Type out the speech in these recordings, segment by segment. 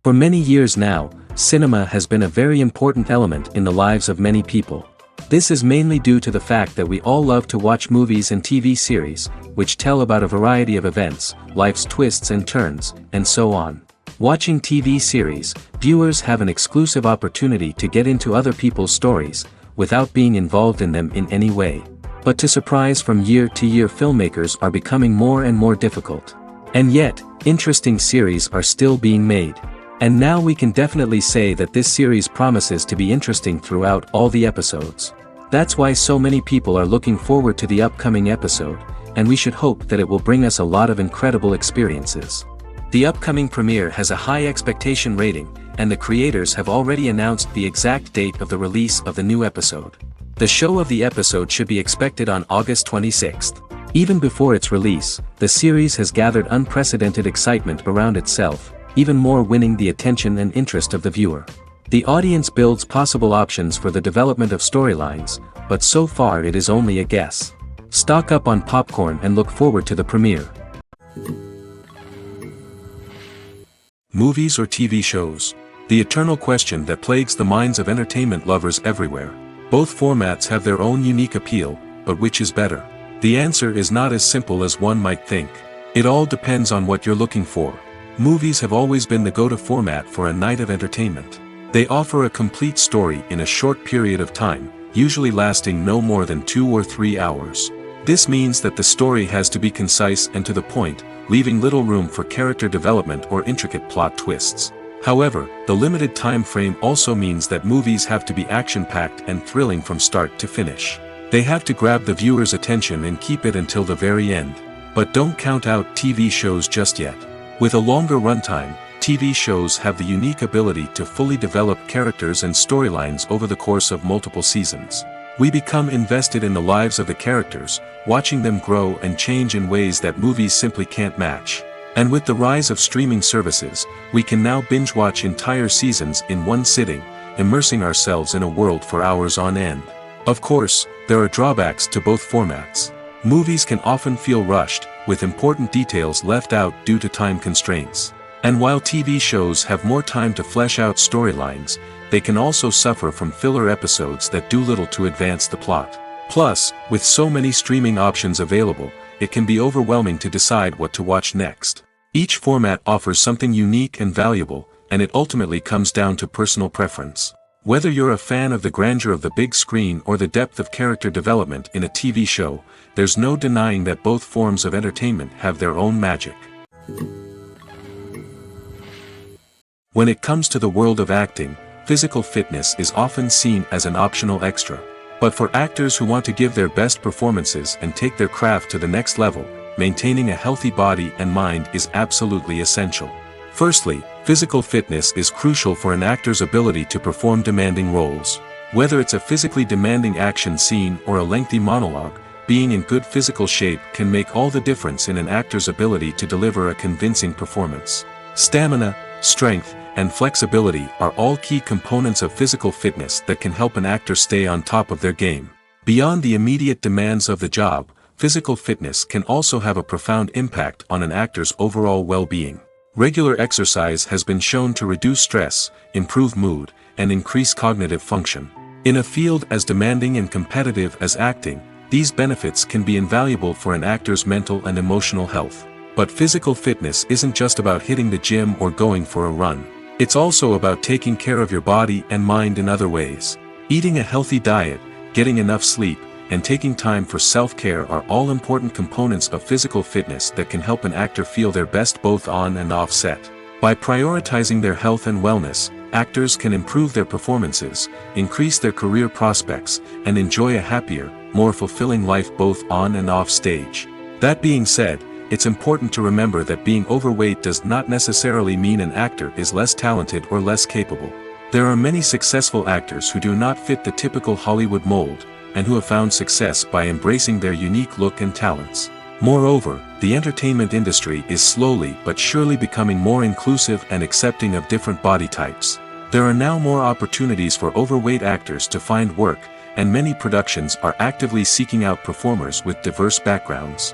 For many years now, cinema has been a very important element in the lives of many people. This is mainly due to the fact that we all love to watch movies and TV series, which tell about a variety of events, life's twists and turns, and so on. Watching TV series, viewers have an exclusive opportunity to get into other people's stories, without being involved in them in any way. But to surprise from year to year, filmmakers are becoming more and more difficult. And yet, interesting series are still being made. And now we can definitely say that this series promises to be interesting throughout all the episodes. That's why so many people are looking forward to the upcoming episode, and we should hope that it will bring us a lot of incredible experiences. The upcoming premiere has a high expectation rating, and the creators have already announced the exact date of the release of the new episode. The show of the episode should be expected on August 26th. Even before its release, the series has gathered unprecedented excitement around itself, even more winning the attention and interest of the viewer. The audience builds possible options for the development of storylines, but so far it is only a guess. Stock up on popcorn and look forward to the premiere. Movies or TV shows? The eternal question that plagues the minds of entertainment lovers everywhere. Both formats have their own unique appeal, but which is better? The answer is not as simple as one might think. It all depends on what you're looking for. Movies have always been the go-to format for a night of entertainment. They offer a complete story in a short period of time, usually lasting no more than 2 or 3 hours. This means that the story has to be concise and to the point, leaving little room for character development or intricate plot twists. However, the limited time frame also means that movies have to be action-packed and thrilling from start to finish. They have to grab the viewer's attention and keep it until the very end. But don't count out TV shows just yet. With a longer runtime, TV shows have the unique ability to fully develop characters and storylines over the course of multiple seasons. We become invested in the lives of the characters, watching them grow and change in ways that movies simply can't match. And with the rise of streaming services, we can now binge-watch entire seasons in one sitting, immersing ourselves in a world for hours on end. Of course, there are drawbacks to both formats. Movies can often feel rushed, with important details left out due to time constraints. And while TV shows have more time to flesh out storylines, they can also suffer from filler episodes that do little to advance the plot. Plus, with so many streaming options available, it can be overwhelming to decide what to watch next. Each format offers something unique and valuable, and it ultimately comes down to personal preference. Whether you're a fan of the grandeur of the big screen or the depth of character development in a TV show, there's no denying that both forms of entertainment have their own magic. When it comes to the world of acting, physical fitness is often seen as an optional extra. But for actors who want to give their best performances and take their craft to the next level, maintaining a healthy body and mind is absolutely essential. Firstly, physical fitness is crucial for an actor's ability to perform demanding roles. Whether it's a physically demanding action scene or a lengthy monologue, being in good physical shape can make all the difference in an actor's ability to deliver a convincing performance. Stamina, strength, and flexibility are all key components of physical fitness that can help an actor stay on top of their game. Beyond the immediate demands of the job, physical fitness can also have a profound impact on an actor's overall well-being. Regular exercise has been shown to reduce stress, improve mood, and increase cognitive function. In a field as demanding and competitive as acting, these benefits can be invaluable for an actor's mental and emotional health. But physical fitness isn't just about hitting the gym or going for a run. It's also about taking care of your body and mind in other ways. Eating a healthy diet, getting enough sleep, and taking time for self-care are all important components of physical fitness that can help an actor feel their best both on and off set. By prioritizing their health and wellness, actors can improve their performances, increase their career prospects, and enjoy a happier, more fulfilling life both on and off stage. That being said, it's important to remember that being overweight does not necessarily mean an actor is less talented or less capable. There are many successful actors who do not fit the typical Hollywood mold, and who have found success by embracing their unique look and talents. Moreover, the entertainment industry is slowly but surely becoming more inclusive and accepting of different body types. There are now more opportunities for overweight actors to find work, and many productions are actively seeking out performers with diverse backgrounds.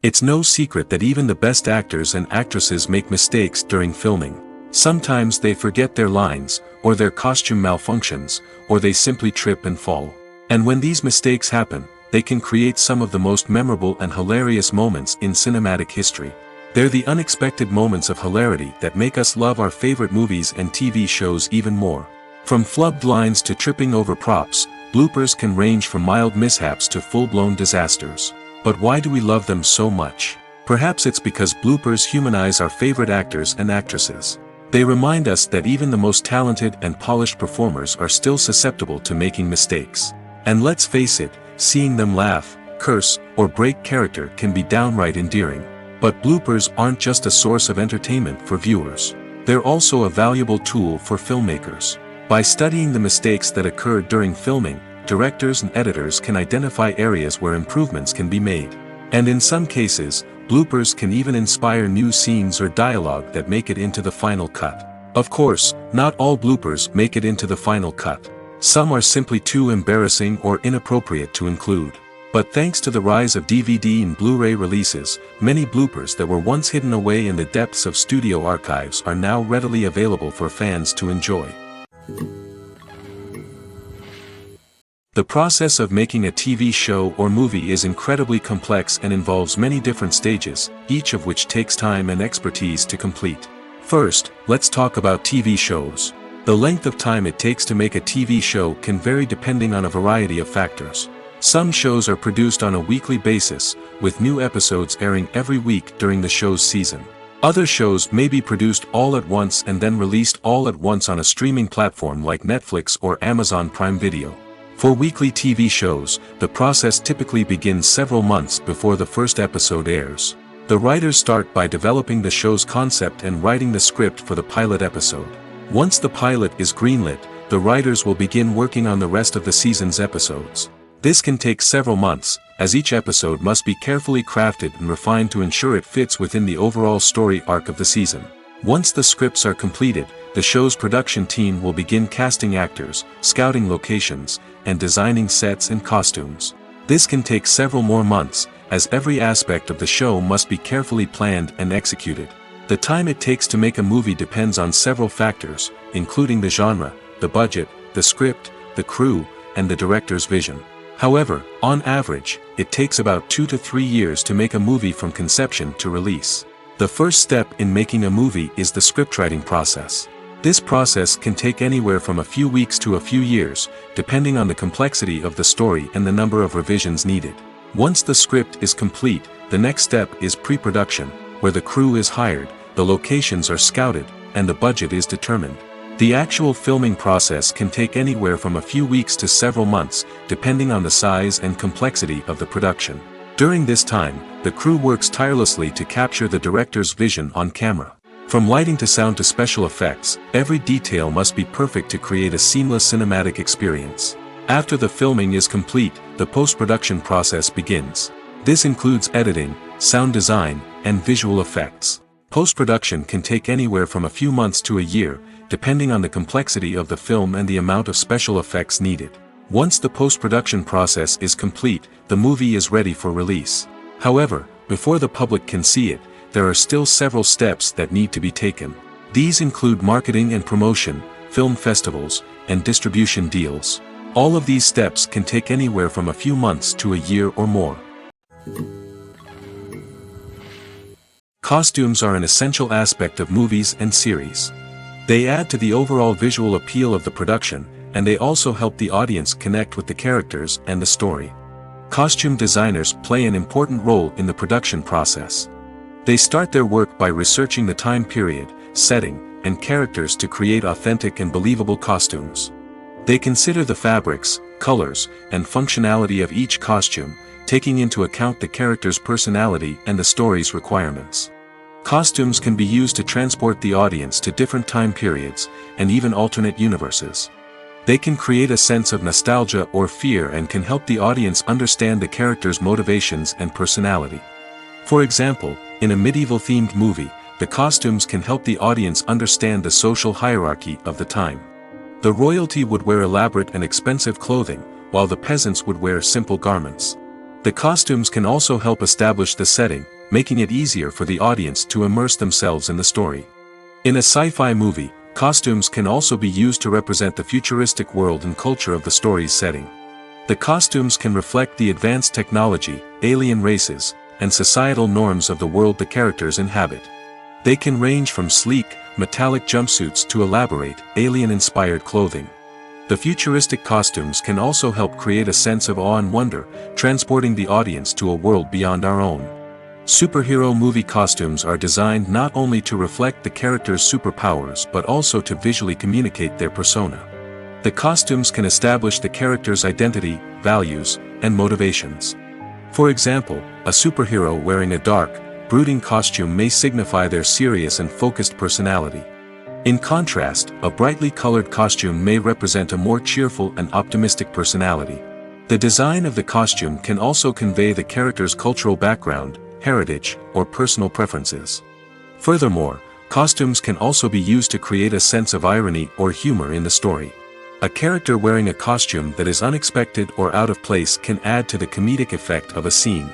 It's no secret that even the best actors and actresses make mistakes during filming. Sometimes they forget their lines, or their costume malfunctions, or they simply trip and fall. And when these mistakes happen, they can create some of the most memorable and hilarious moments in cinematic history. They're the unexpected moments of hilarity that make us love our favorite movies and TV shows even more. From flubbed lines to tripping over props, bloopers can range from mild mishaps to full-blown disasters. But why do we love them so much? Perhaps it's because bloopers humanize our favorite actors and actresses. They remind us that even the most talented and polished performers are still susceptible to making mistakes. And let's face it, seeing them laugh, curse, or break character can be downright endearing. But bloopers aren't just a source of entertainment for viewers. They're also a valuable tool for filmmakers. By studying the mistakes that occur during filming, directors and editors can identify areas where improvements can be made. And in some cases, bloopers can even inspire new scenes or dialogue that make it into the final cut. Of course, not all bloopers make it into the final cut. Some are simply too embarrassing or inappropriate to include. But thanks to the rise of DVD and Blu-ray releases, many bloopers that were once hidden away in the depths of studio archives are now readily available for fans to enjoy. The process of making a TV show or movie is incredibly complex and involves many different stages, each of which takes time and expertise to complete. First, let's talk about TV shows. The length of time it takes to make a TV show can vary depending on a variety of factors. Some shows are produced on a weekly basis, with new episodes airing every week during the show's season. Other shows may be produced all at once and then released all at once on a streaming platform like Netflix or Amazon Prime Video. For weekly TV shows, the process typically begins several months before the first episode airs. The writers start by developing the show's concept and writing the script for the pilot episode. Once the pilot is greenlit, the writers will begin working on the rest of the season's episodes. This can take several months, as each episode must be carefully crafted and refined to ensure it fits within the overall story arc of the season. Once the scripts are completed, the show's production team will begin casting actors, scouting locations, and designing sets and costumes. This can take several more months, as every aspect of the show must be carefully planned and executed. The time it takes to make a movie depends on several factors, including the genre, the budget, the script, the crew, and the director's vision. However, on average, it takes about 2 to 3 years to make a movie from conception to release. The first step in making a movie is the scriptwriting process. This process can take anywhere from a few weeks to a few years, depending on the complexity of the story and the number of revisions needed. Once the script is complete, the next step is pre-production, where the crew is hired, the locations are scouted, and the budget is determined. The actual filming process can take anywhere from a few weeks to several months, depending on the size and complexity of the production. During this time, the crew works tirelessly to capture the director's vision on camera. From lighting to sound to special effects, every detail must be perfect to create a seamless cinematic experience. After the filming is complete, the post-production process begins. This includes editing, sound design, and visual effects. Post-production can take anywhere from a few months to a year, depending on the complexity of the film and the amount of special effects needed. Once the post-production process is complete, the movie is ready for release. However, before the public can see it, there are still several steps that need to be taken. These include marketing and promotion, film festivals, and distribution deals. All of these steps can take anywhere from a few months to a year or more. Costumes are an essential aspect of movies and series. They add to the overall visual appeal of the production, and they also help the audience connect with the characters and the story. Costume designers play an important role in the production process. They start their work by researching the time period, setting, and characters to create authentic and believable costumes. They consider the fabrics, colors, and functionality of each costume, taking into account the character's personality and the story's requirements. Costumes can be used to transport the audience to different time periods, and even alternate universes. They can create a sense of nostalgia or fear and can help the audience understand the character's motivations and personality. For example, in a medieval-themed movie, the costumes can help the audience understand the social hierarchy of the time. The royalty would wear elaborate and expensive clothing, while the peasants would wear simple garments. The costumes can also help establish the setting, making it easier for the audience to immerse themselves in the story. In a sci-fi movie, costumes can also be used to represent the futuristic world and culture of the story's setting. The costumes can reflect the advanced technology, alien races, and societal norms of the world the characters inhabit. They can range from sleek, metallic jumpsuits to elaborate, alien-inspired clothing. The futuristic costumes can also help create a sense of awe and wonder, transporting the audience to a world beyond our own. Superhero movie costumes are designed not only to reflect the character's superpowers but also to visually communicate their persona. The costumes can establish the character's identity, values, and motivations. For example, a superhero wearing a dark, brooding costume may signify their serious and focused personality. In contrast, a brightly colored costume may represent a more cheerful and optimistic personality. The design of the costume can also convey the character's cultural background, heritage, or personal preferences. Furthermore, costumes can also be used to create a sense of irony or humor in the story. A character wearing a costume that is unexpected or out of place can add to the comedic effect of a scene.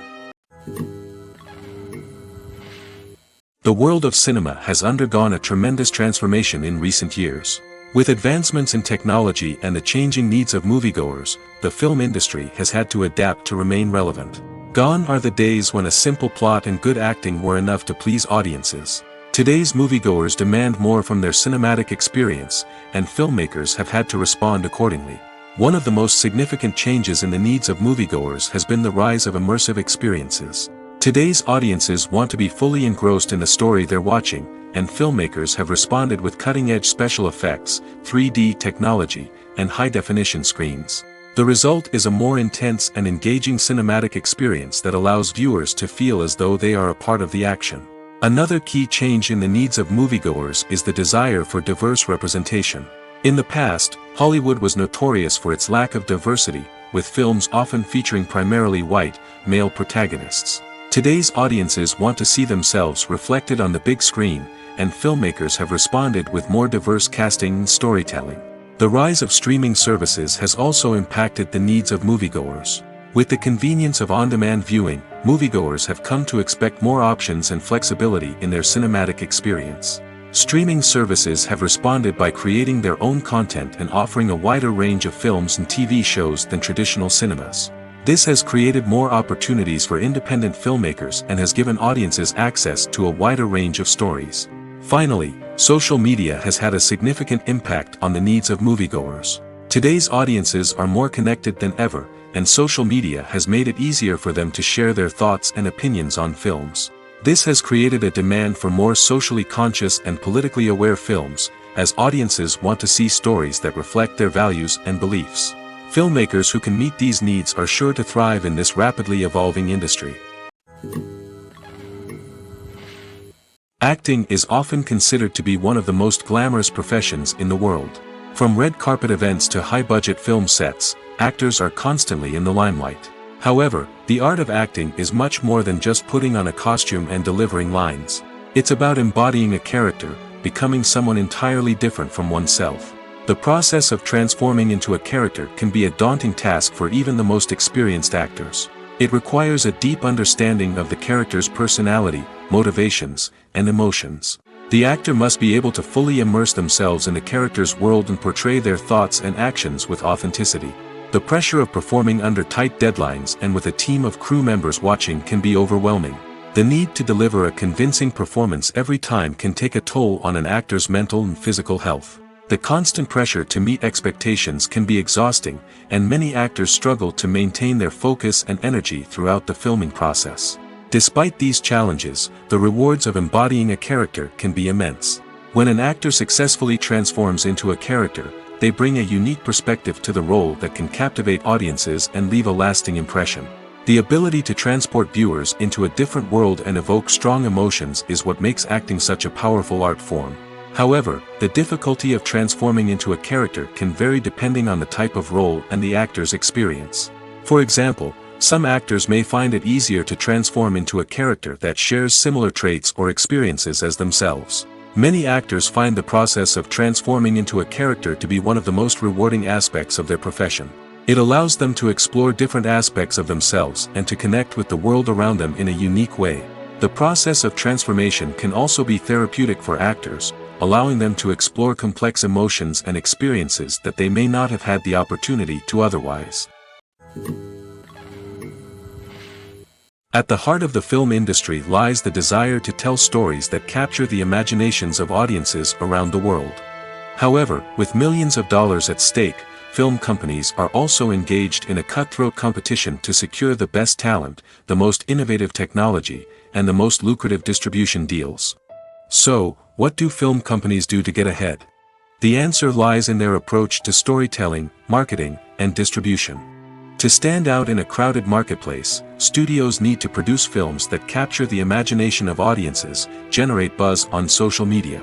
The world of cinema has undergone a tremendous transformation in recent years. With advancements in technology and the changing needs of moviegoers, the film industry has had to adapt to remain relevant. Gone are the days when a simple plot and good acting were enough to please audiences. Today's moviegoers demand more from their cinematic experience, and filmmakers have had to respond accordingly. One of the most significant changes in the needs of moviegoers has been the rise of immersive experiences. Today's audiences want to be fully engrossed in the story they're watching, and filmmakers have responded with cutting-edge special effects, 3D technology, and high-definition screens. The result is a more intense and engaging cinematic experience that allows viewers to feel as though they are a part of the action. Another key change in the needs of moviegoers is the desire for diverse representation. In the past, Hollywood was notorious for its lack of diversity, with films often featuring primarily white, male protagonists. Today's audiences want to see themselves reflected on the big screen, and filmmakers have responded with more diverse casting and storytelling. The rise of streaming services has also impacted the needs of moviegoers. With the convenience of on-demand viewing, moviegoers have come to expect more options and flexibility in their cinematic experience. Streaming services have responded by creating their own content and offering a wider range of films and TV shows than traditional cinemas. This has created more opportunities for independent filmmakers and has given audiences access to a wider range of stories. Finally, social media has had a significant impact on the needs of moviegoers. Today's audiences are more connected than ever, and social media has made it easier for them to share their thoughts and opinions on films. This has created a demand for more socially conscious and politically aware films, as audiences want to see stories that reflect their values and beliefs. Filmmakers who can meet these needs are sure to thrive in this rapidly evolving industry. Acting is often considered to be one of the most glamorous professions in the world. From red carpet events to high-budget film sets, actors are constantly in the limelight. However, the art of acting is much more than just putting on a costume and delivering lines. It's about embodying a character, becoming someone entirely different from oneself. The process of transforming into a character can be a daunting task for even the most experienced actors. It requires a deep understanding of the character's personality, motivations, and emotions. The actor must be able to fully immerse themselves in the character's world and portray their thoughts and actions with authenticity. The pressure of performing under tight deadlines and with a team of crew members watching can be overwhelming. The need to deliver a convincing performance every time can take a toll on an actor's mental and physical health. The constant pressure to meet expectations can be exhausting, and many actors struggle to maintain their focus and energy throughout the filming process. Despite these challenges, the rewards of embodying a character can be immense. When an actor successfully transforms into a character, they bring a unique perspective to the role that can captivate audiences and leave a lasting impression. The ability to transport viewers into a different world and evoke strong emotions is what makes acting such a powerful art form. However, the difficulty of transforming into a character can vary depending on the type of role and the actor's experience. For example, some actors may find it easier to transform into a character that shares similar traits or experiences as themselves. Many actors find the process of transforming into a character to be one of the most rewarding aspects of their profession. It allows them to explore different aspects of themselves and to connect with the world around them in a unique way. The process of transformation can also be therapeutic for actors, allowing them to explore complex emotions and experiences that they may not have had the opportunity to otherwise. At the heart of the film industry lies the desire to tell stories that capture the imaginations of audiences around the world. However, with millions of dollars at stake, film companies are also engaged in a cutthroat competition to secure the best talent, the most innovative technology, and the most lucrative distribution deals. So, what do film companies do to get ahead? The answer lies in their approach to storytelling, marketing, and distribution. To stand out in a crowded marketplace, studios need to produce films that capture the imagination of audiences, generate buzz on social media.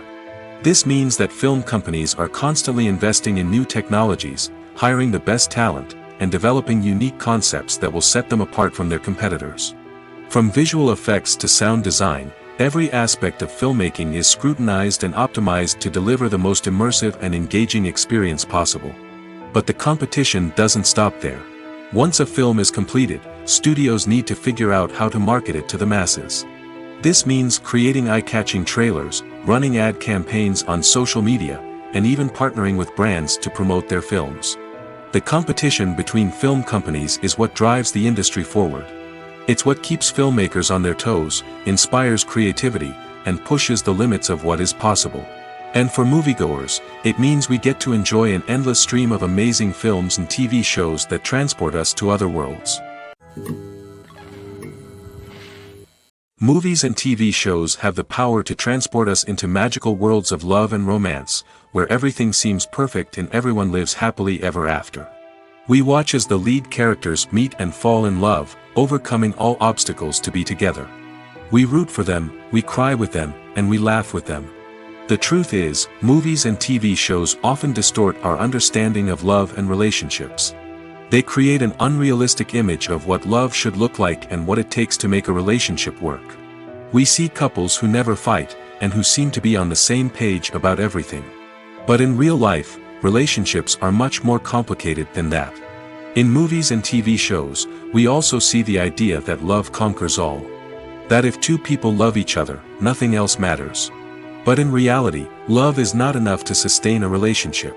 This means that film companies are constantly investing in new technologies, hiring the best talent, and developing unique concepts that will set them apart from their competitors. From visual effects to sound design, every aspect of filmmaking is scrutinized and optimized to deliver the most immersive and engaging experience possible. But the competition doesn't stop there. Once a film is completed, studios need to figure out how to market it to the masses. This means creating eye-catching trailers, running ad campaigns on social media, and even partnering with brands to promote their films. The competition between film companies is what drives the industry forward. It's what keeps filmmakers on their toes, inspires creativity, and pushes the limits of what is possible. And for moviegoers, it means we get to enjoy an endless stream of amazing films and TV shows that transport us to other worlds. Movies and TV shows have the power to transport us into magical worlds of love and romance, where everything seems perfect and everyone lives happily ever after. We watch as the lead characters meet and fall in love, overcoming all obstacles to be together. We root for them, we cry with them, and we laugh with them. The truth is, movies and TV shows often distort our understanding of love and relationships. They create an unrealistic image of what love should look like and what it takes to make a relationship work. We see couples who never fight, and who seem to be on the same page about everything. But in real life, relationships are much more complicated than that. In movies and TV shows, we also see the idea that love conquers all. That if two people love each other, nothing else matters. But in reality, love is not enough to sustain a relationship.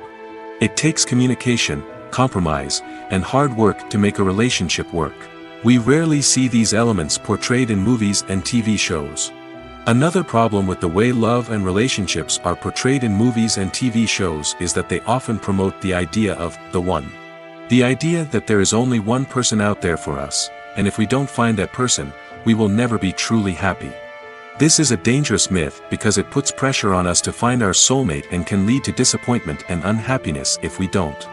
It takes communication, compromise, and hard work to make a relationship work. We rarely see these elements portrayed in movies and TV shows. Another problem with the way love and relationships are portrayed in movies and TV shows is that they often promote the idea of the one. The idea that there is only one person out there for us, and if we don't find that person, we will never be truly happy. This is a dangerous myth because it puts pressure on us to find our soulmate and can lead to disappointment and unhappiness if we don't.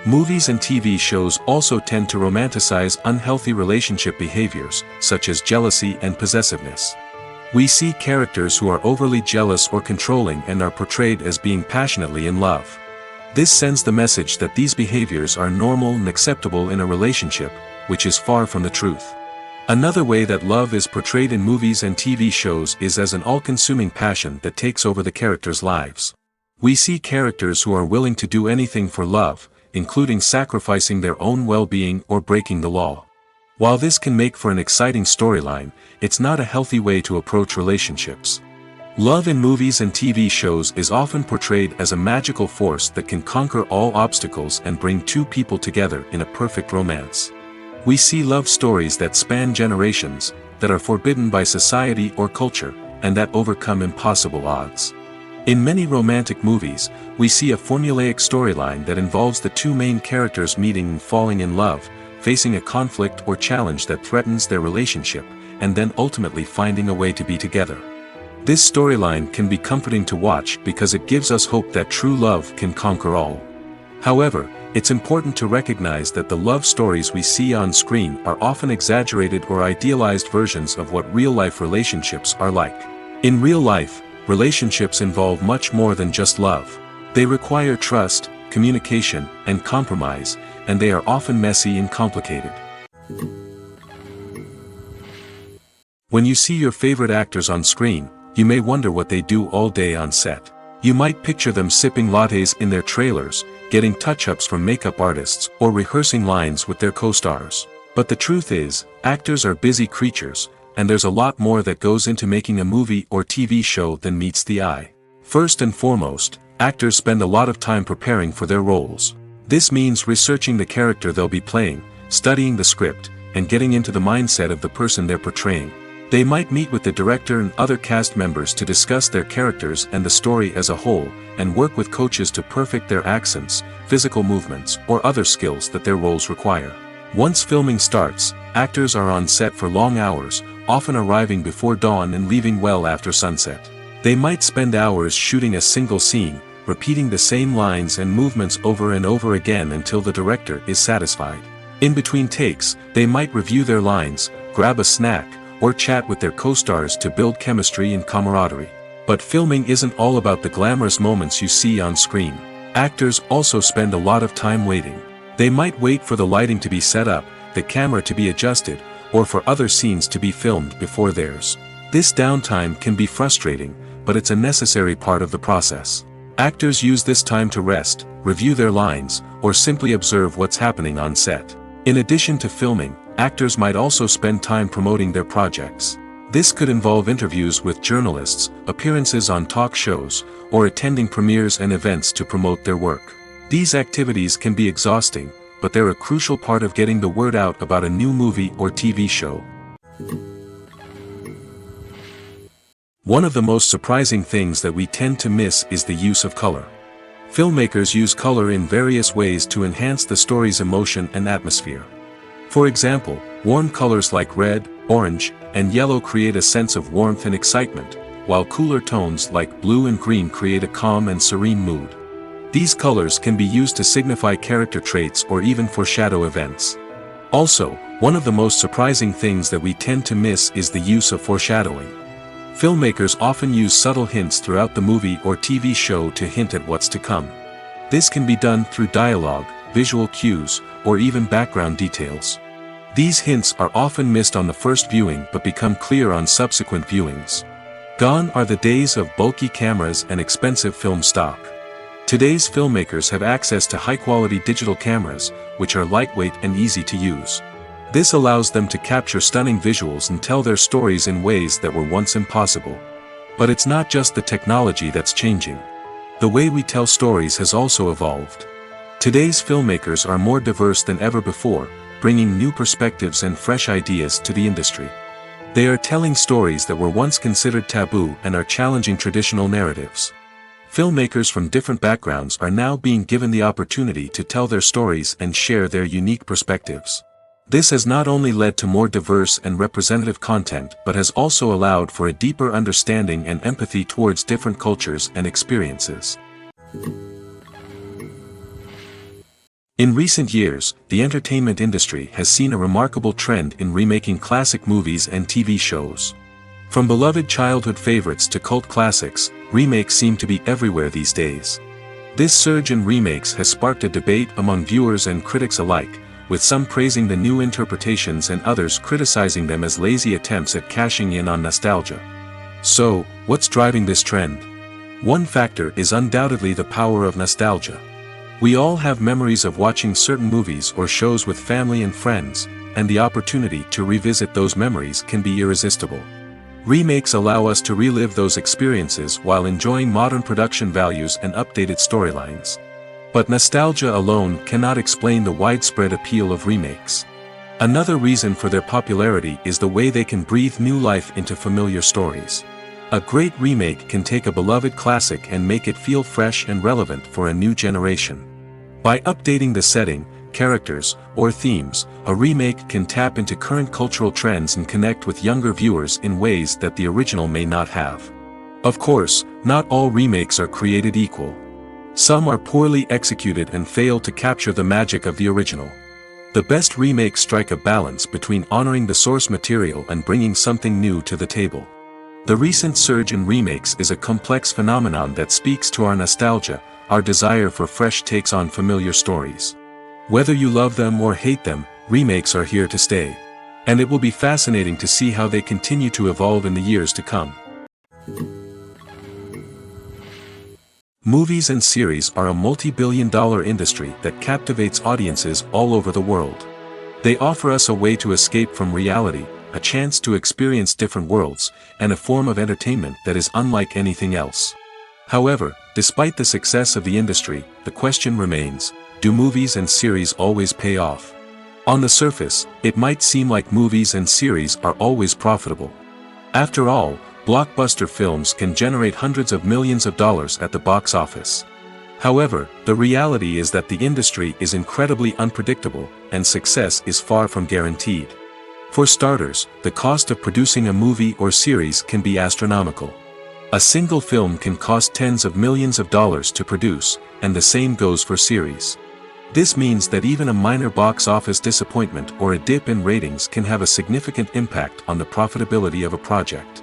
Movies and TV shows also tend to romanticize unhealthy relationship behaviors, such as jealousy and possessiveness. We see characters who are overly jealous or controlling and are portrayed as being passionately in love. This sends the message that these behaviors are normal and acceptable in a relationship, which is far from the truth. Another way that love is portrayed in movies and TV shows is as an all-consuming passion that takes over the characters' lives. We see characters who are willing to do anything for love, including sacrificing their own well-being or breaking the law. While this can make for an exciting storyline, it's not a healthy way to approach relationships. Love in movies and TV shows is often portrayed as a magical force that can conquer all obstacles and bring two people together in a perfect romance. We see love stories that span generations, that are forbidden by society or culture, and that overcome impossible odds. In many romantic movies, we see a formulaic storyline that involves the two main characters meeting and falling in love, facing a conflict or challenge that threatens their relationship, and then ultimately finding a way to be together. This storyline can be comforting to watch because it gives us hope that true love can conquer all. However, it's important to recognize that the love stories we see on screen are often exaggerated or idealized versions of what real-life relationships are like. In real life, relationships involve much more than just love. They require trust, communication, and compromise, and they are often messy and complicated. When you see your favorite actors on screen, you may wonder what they do all day on set. You might picture them sipping lattes in their trailers, getting touch-ups from makeup artists, or rehearsing lines with their co-stars. But the truth is, actors are busy creatures, and there's a lot more that goes into making a movie or TV show than meets the eye. First and foremost, actors spend a lot of time preparing for their roles. This means researching the character they'll be playing, studying the script, and getting into the mindset of the person they're portraying. They might meet with the director and other cast members to discuss their characters and the story as a whole, and work with coaches to perfect their accents, physical movements, or other skills that their roles require. Once filming starts, actors are on set for long hours, often arriving before dawn and leaving well after sunset. They might spend hours shooting a single scene, repeating the same lines and movements over and over again until the director is satisfied. In between takes, they might review their lines, grab a snack, or chat with their co-stars to build chemistry and camaraderie. But filming isn't all about the glamorous moments you see on screen. Actors also spend a lot of time waiting. They might wait for the lighting to be set up, the camera to be adjusted, or for other scenes to be filmed before theirs. This downtime can be frustrating, but it's a necessary part of the process. Actors use this time to rest, review their lines, or simply observe what's happening on set. In addition to filming, actors might also spend time promoting their projects. This could involve interviews with journalists, appearances on talk shows, or attending premieres and events to promote their work. These activities can be exhausting, but they're a crucial part of getting the word out about a new movie or TV show. One of the most surprising things that we tend to miss is the use of color. Filmmakers use color in various ways to enhance the story's emotion and atmosphere. For example, warm colors like red, orange, and yellow create a sense of warmth and excitement, while cooler tones like blue and green create a calm and serene mood. These colors can be used to signify character traits or even foreshadow events. Also, one of the most surprising things that we tend to miss is the use of foreshadowing. Filmmakers often use subtle hints throughout the movie or TV show to hint at what's to come. This can be done through dialogue, visual cues, or even background details. These hints are often missed on the first viewing but become clear on subsequent viewings. Gone are the days of bulky cameras and expensive film stock. Today's filmmakers have access to high-quality digital cameras, which are lightweight and easy to use. This allows them to capture stunning visuals and tell their stories in ways that were once impossible. But it's not just the technology that's changing. The way we tell stories has also evolved. Today's filmmakers are more diverse than ever before, bringing new perspectives and fresh ideas to the industry. They are telling stories that were once considered taboo and are challenging traditional narratives. Filmmakers from different backgrounds are now being given the opportunity to tell their stories and share their unique perspectives. This has not only led to more diverse and representative content but has also allowed for a deeper understanding and empathy towards different cultures and experiences. In recent years, the entertainment industry has seen a remarkable trend in remaking classic movies and TV shows. From beloved childhood favorites to cult classics, remakes seem to be everywhere these days. This surge in remakes has sparked a debate among viewers and critics alike, with some praising the new interpretations and others criticizing them as lazy attempts at cashing in on nostalgia. So, what's driving this trend? One factor is undoubtedly the power of nostalgia. We all have memories of watching certain movies or shows with family and friends, and the opportunity to revisit those memories can be irresistible. Remakes allow us to relive those experiences while enjoying modern production values and updated storylines. But nostalgia alone cannot explain the widespread appeal of remakes. Another reason for their popularity is the way they can breathe new life into familiar stories. A great remake can take a beloved classic and make it feel fresh and relevant for a new generation. By updating the setting, characters, or themes, a remake can tap into current cultural trends and connect with younger viewers in ways that the original may not have. Of course, not all remakes are created equal. Some are poorly executed and fail to capture the magic of the original. The best remakes strike a balance between honoring the source material and bringing something new to the table. The recent surge in remakes is a complex phenomenon that speaks to our nostalgia, our desire for fresh takes on familiar stories. Whether you love them or hate them, remakes are here to stay. And it will be fascinating to see how they continue to evolve in the years to come. Movies and series are a multi-billion-dollar industry that captivates audiences all over the world. They offer us a way to escape from reality, a chance to experience different worlds, and a form of entertainment that is unlike anything else. However, despite the success of the industry, the question remains, do movies and series always pay off? On the surface, it might seem like movies and series are always profitable. After all, blockbuster films can generate hundreds of millions of dollars at the box office. However, the reality is that the industry is incredibly unpredictable, and success is far from guaranteed. For starters, the cost of producing a movie or series can be astronomical. A single film can cost tens of millions of dollars to produce, and the same goes for series. This means that even a minor box office disappointment or a dip in ratings can have a significant impact on the profitability of a project.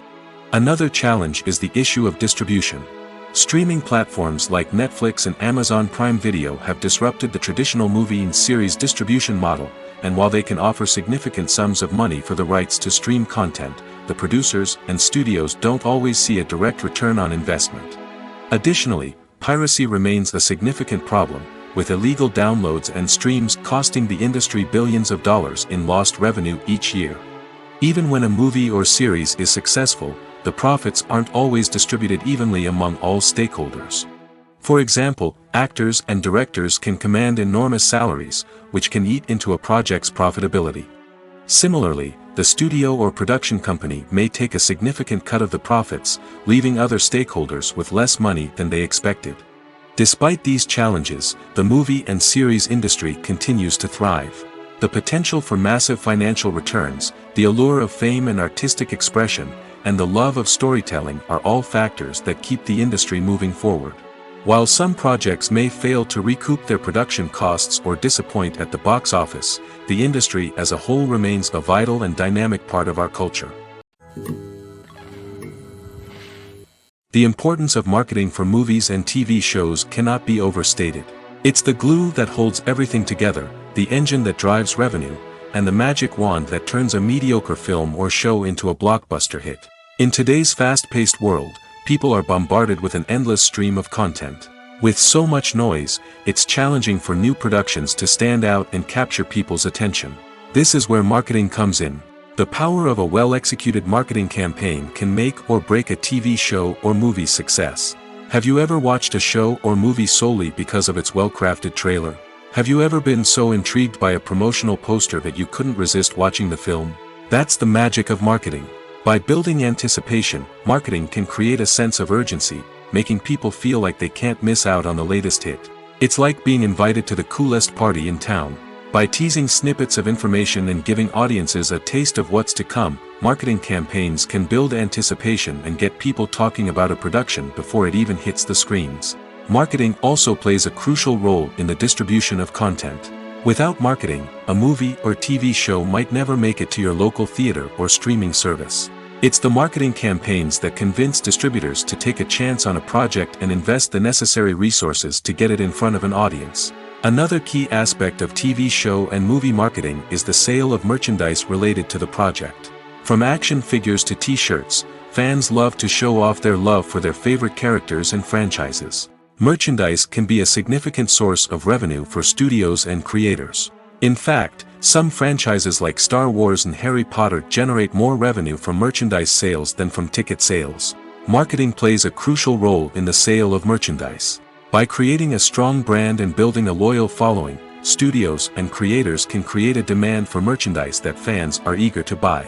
Another challenge is the issue of distribution. Streaming platforms like Netflix and Amazon Prime Video have disrupted the traditional movie and series distribution model, and while they can offer significant sums of money for the rights to stream content, the producers and studios don't always see a direct return on investment. Additionally, piracy remains a significant problem, with illegal downloads and streams costing the industry billions of dollars in lost revenue each year. Even when a movie or series is successful, the profits aren't always distributed evenly among all stakeholders. For example, actors and directors can command enormous salaries, which can eat into a project's profitability. Similarly, the studio or production company may take a significant cut of the profits, leaving other stakeholders with less money than they expected. Despite these challenges, the movie and series industry continues to thrive. The potential for massive financial returns, the allure of fame and artistic expression, and the love of storytelling are all factors that keep the industry moving forward. While some projects may fail to recoup their production costs or disappoint at the box office, the industry as a whole remains a vital and dynamic part of our culture. The importance of marketing for movies and TV shows cannot be overstated. It's the glue that holds everything together, the engine that drives revenue, and the magic wand that turns a mediocre film or show into a blockbuster hit. In today's fast-paced world, people are bombarded with an endless stream of content. With so much noise, it's challenging for new productions to stand out and capture people's attention. This is where marketing comes in. The power of a well-executed marketing campaign can make or break a TV show or movie's success. Have you ever watched a show or movie solely because of its well-crafted trailer? Have you ever been so intrigued by a promotional poster that you couldn't resist watching the film? That's the magic of marketing. By building anticipation, marketing can create a sense of urgency, making people feel like they can't miss out on the latest hit. It's like being invited to the coolest party in town. By teasing snippets of information and giving audiences a taste of what's to come, marketing campaigns can build anticipation and get people talking about a production before it even hits the screens. Marketing also plays a crucial role in the distribution of content. Without marketing, a movie or TV show might never make it to your local theater or streaming service. It's the marketing campaigns that convince distributors to take a chance on a project and invest the necessary resources to get it in front of an audience. Another key aspect of TV show and movie marketing is the sale of merchandise related to the project. From action figures to t-shirts, fans love to show off their love for their favorite characters and franchises. Merchandise can be a significant source of revenue for studios and creators. In fact, some franchises like Star Wars and Harry Potter generate more revenue from merchandise sales than from ticket sales. Marketing plays a crucial role in the sale of merchandise. By creating a strong brand and building a loyal following, studios and creators can create a demand for merchandise that fans are eager to buy.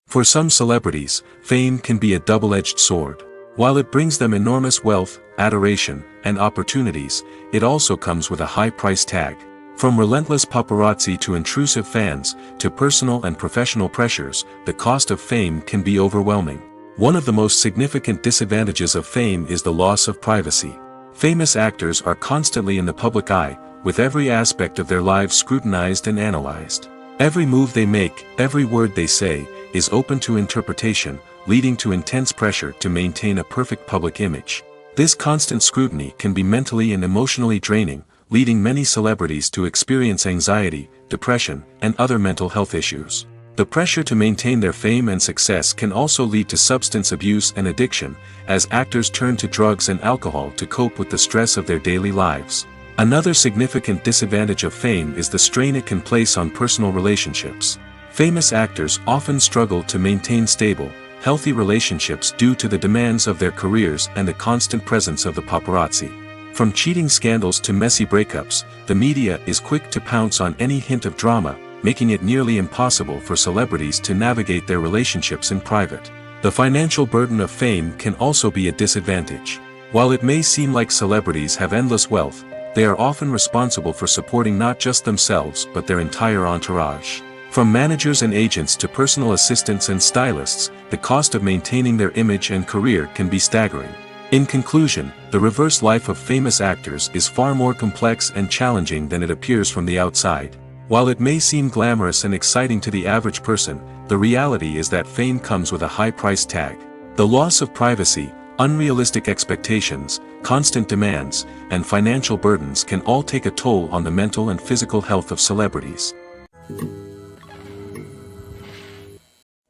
For some celebrities, fame can be a double-edged sword. While it brings them enormous wealth, adoration, and opportunities, it also comes with a high price tag. From relentless paparazzi to intrusive fans, to personal and professional pressures, the cost of fame can be overwhelming. One of the most significant disadvantages of fame is the loss of privacy. Famous actors are constantly in the public eye, with every aspect of their lives scrutinized and analyzed. Every move they make, every word they say, is open to interpretation, leading to intense pressure to maintain a perfect public image. This constant scrutiny can be mentally and emotionally draining, leading many celebrities to experience anxiety, depression, and other mental health issues. The pressure to maintain their fame and success can also lead to substance abuse and addiction, as actors turn to drugs and alcohol to cope with the stress of their daily lives. Another significant disadvantage of fame is the strain it can place on personal relationships. Famous actors often struggle to maintain stable, healthy relationships due to the demands of their careers and the constant presence of the paparazzi. From cheating scandals to messy breakups, the media is quick to pounce on any hint of drama, making it nearly impossible for celebrities to navigate their relationships in private. The financial burden of fame can also be a disadvantage. While it may seem like celebrities have endless wealth, they are often responsible for supporting not just themselves but their entire entourage. From managers and agents to personal assistants and stylists, the cost of maintaining their image and career can be staggering. In conclusion, the reverse life of famous actors is far more complex and challenging than it appears from the outside. While it may seem glamorous and exciting to the average person, the reality is that fame comes with a high price tag. The loss of privacy, unrealistic expectations, constant demands, and financial burdens can all take a toll on the mental and physical health of celebrities.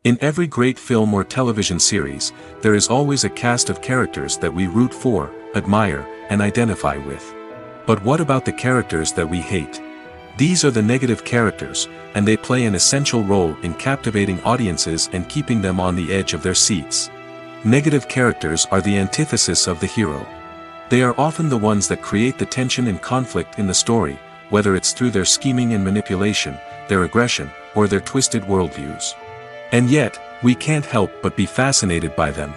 In every great film or television series, there is always a cast of characters that we root for, admire, and identify with. But what about the characters that we hate? These are the negative characters, and they play an essential role in captivating audiences and keeping them on the edge of their seats. Negative characters are the antithesis of the hero. They are often the ones that create the tension and conflict in the story, whether it's through their scheming and manipulation, their aggression, or their twisted worldviews. And yet, we can't help but be fascinated by them.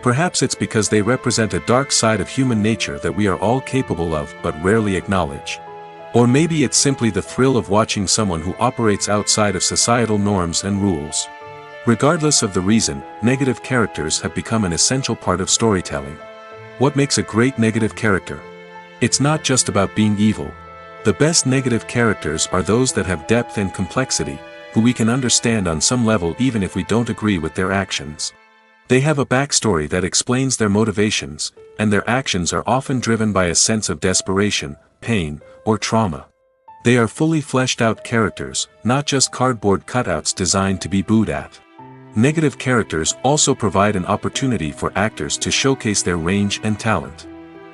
Perhaps it's because they represent a dark side of human nature that we are all capable of but rarely acknowledge. Or maybe it's simply the thrill of watching someone who operates outside of societal norms and rules. Regardless of the reason, negative characters have become an essential part of storytelling. What makes a great negative character? It's not just about being evil. The best negative characters are those that have depth and complexity, who we can understand on some level even if we don't agree with their actions. They have a backstory that explains their motivations, and their actions are often driven by a sense of desperation, pain, or trauma. They are fully fleshed out characters, not just cardboard cutouts designed to be booed at. Negative characters also provide an opportunity for actors to showcase their range and talent.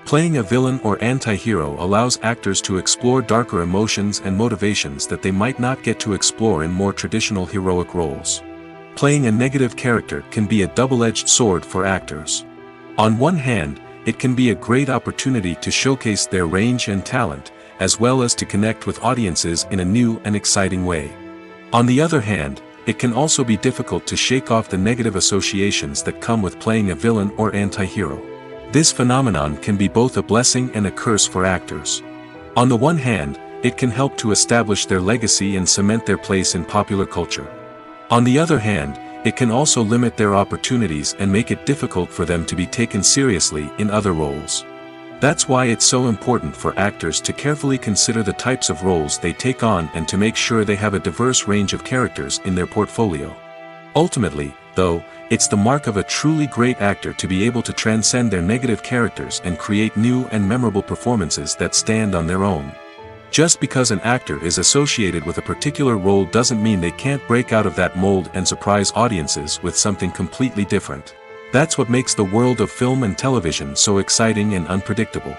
Playing a villain or anti-hero allows actors to explore darker emotions and motivations that they might not get to explore in more traditional heroic roles. Playing a negative character can be a double-edged sword for actors. On one hand, it can be a great opportunity to showcase their range and talent, as well as to connect with audiences in a new and exciting way. On the other hand, it can also be difficult to shake off the negative associations that come with playing a villain or anti-hero. This phenomenon can be both a blessing and a curse for actors. On the one hand, it can help to establish their legacy and cement their place in popular culture. On the other hand, it can also limit their opportunities and make it difficult for them to be taken seriously in other roles. That's why it's so important for actors to carefully consider the types of roles they take on and to make sure they have a diverse range of characters in their portfolio. Ultimately, though, it's the mark of a truly great actor to be able to transcend their negative characters and create new and memorable performances that stand on their own. Just because an actor is associated with a particular role doesn't mean they can't break out of that mold and surprise audiences with something completely different. That's what makes the world of film and television so exciting and unpredictable.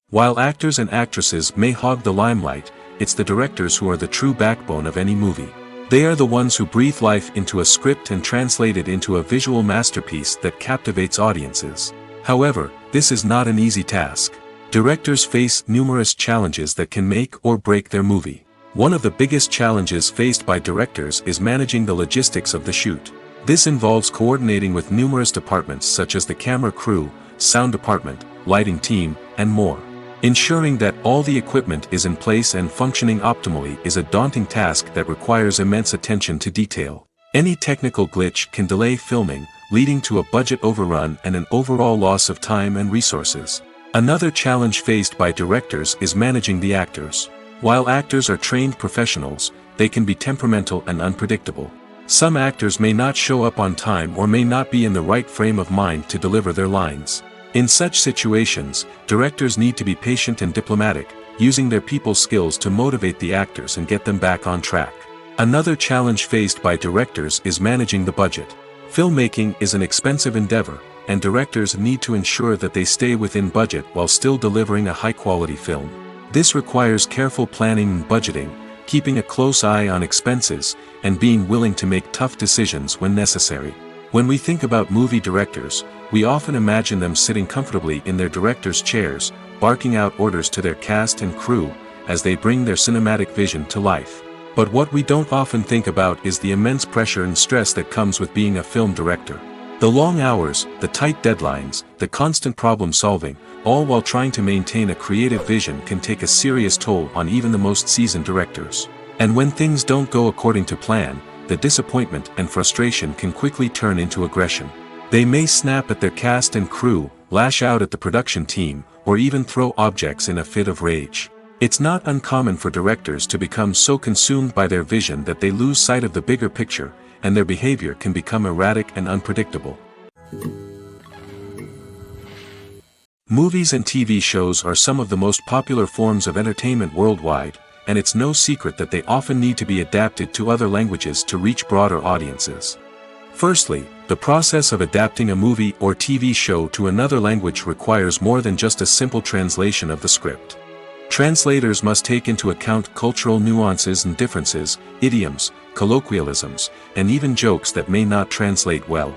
While actors and actresses may hog the limelight, it's the directors who are the true backbone of any movie. They are the ones who breathe life into a script and translate it into a visual masterpiece that captivates audiences. However, this is not an easy task. Directors face numerous challenges that can make or break their movie. One of the biggest challenges faced by directors is managing the logistics of the shoot. This involves coordinating with numerous departments such as the camera crew, sound department, lighting team, and more. Ensuring that all the equipment is in place and functioning optimally is a daunting task that requires immense attention to detail. Any technical glitch can delay filming, leading to a budget overrun and an overall loss of time and resources. Another challenge faced by directors is managing the actors. While actors are trained professionals, they can be temperamental and unpredictable. Some actors may not show up on time or may not be in the right frame of mind to deliver their lines. In such situations, directors need to be patient and diplomatic, using their people skills to motivate the actors and get them back on track. Another challenge faced by directors is managing the budget. Filmmaking is an expensive endeavor, and directors need to ensure that they stay within budget while still delivering a high-quality film. This requires careful planning and budgeting, keeping a close eye on expenses, and being willing to make tough decisions when necessary. When we think about movie directors, we often imagine them sitting comfortably in their director's chairs, barking out orders to their cast and crew, as they bring their cinematic vision to life. But what we don't often think about is the immense pressure and stress that comes with being a film director. The long hours, the tight deadlines, the constant problem solving, all while trying to maintain a creative vision can take a serious toll on even the most seasoned directors. And when things don't go according to plan, the disappointment and frustration can quickly turn into aggression. They may snap at their cast and crew, lash out at the production team, or even throw objects in a fit of rage. It's not uncommon for directors to become so consumed by their vision that they lose sight of the bigger picture, and their behavior can become erratic and unpredictable. Movies and TV shows are some of the most popular forms of entertainment worldwide, and it's no secret that they often need to be adapted to other languages to reach broader audiences. Firstly, the process of adapting a movie or TV show to another language requires more than just a simple translation of the script. Translators must take into account cultural nuances and differences, idioms, colloquialisms, and even jokes that may not translate well.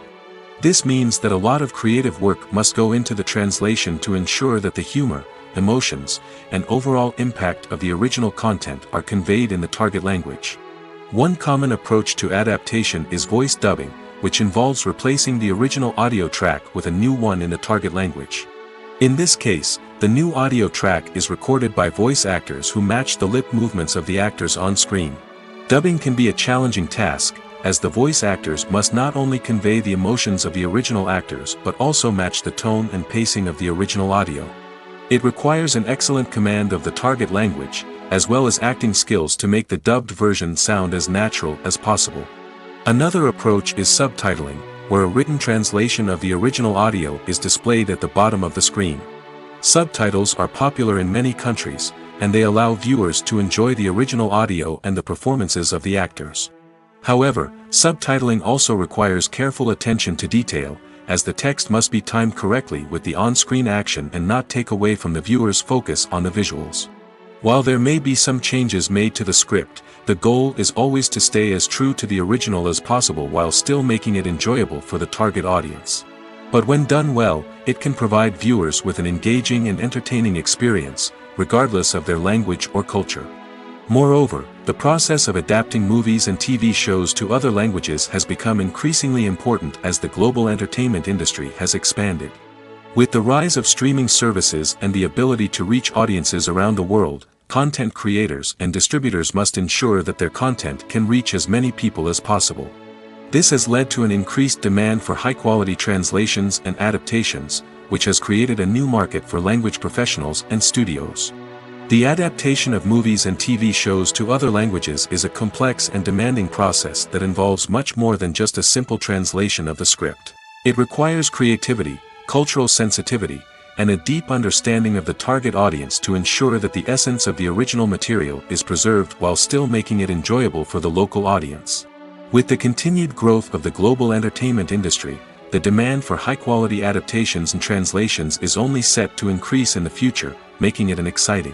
This means that a lot of creative work must go into the translation to ensure that the humor, emotions, and overall impact of the original content are conveyed in the target language. One common approach to adaptation is voice dubbing, which involves replacing the original audio track with a new one in the target language. In this case, the new audio track is recorded by voice actors who match the lip movements of the actors on screen. Dubbing can be a challenging task, as the voice actors must not only convey the emotions of the original actors but also match the tone and pacing of the original audio. It requires an excellent command of the target language, as well as acting skills to make the dubbed version sound as natural as possible. Another approach is subtitling, where a written translation of the original audio is displayed at the bottom of the screen. Subtitles are popular in many countries, and they allow viewers to enjoy the original audio and the performances of the actors. However, subtitling also requires careful attention to detail, as the text must be timed correctly with the on-screen action and not take away from the viewer's focus on the visuals. While there may be some changes made to the script, the goal is always to stay as true to the original as possible while still making it enjoyable for the target audience. But when done well, it can provide viewers with an engaging and entertaining experience, regardless of their language or culture. Moreover, the process of adapting movies and TV shows to other languages has become increasingly important as the global entertainment industry has expanded. With the rise of streaming services and the ability to reach audiences around the world, content creators and distributors must ensure that their content can reach as many people as possible. This has led to an increased demand for high-quality translations and adaptations, which has created a new market for language professionals and studios. The adaptation of movies and TV shows to other languages is a complex and demanding process that involves much more than just a simple translation of the script. It requires creativity, cultural sensitivity, and a deep understanding of the target audience to ensure that the essence of the original material is preserved while still making it enjoyable for the local audience. With the continued growth of the global entertainment industry, the demand for high-quality adaptations and translations is only set to increase in the future, making it an exciting.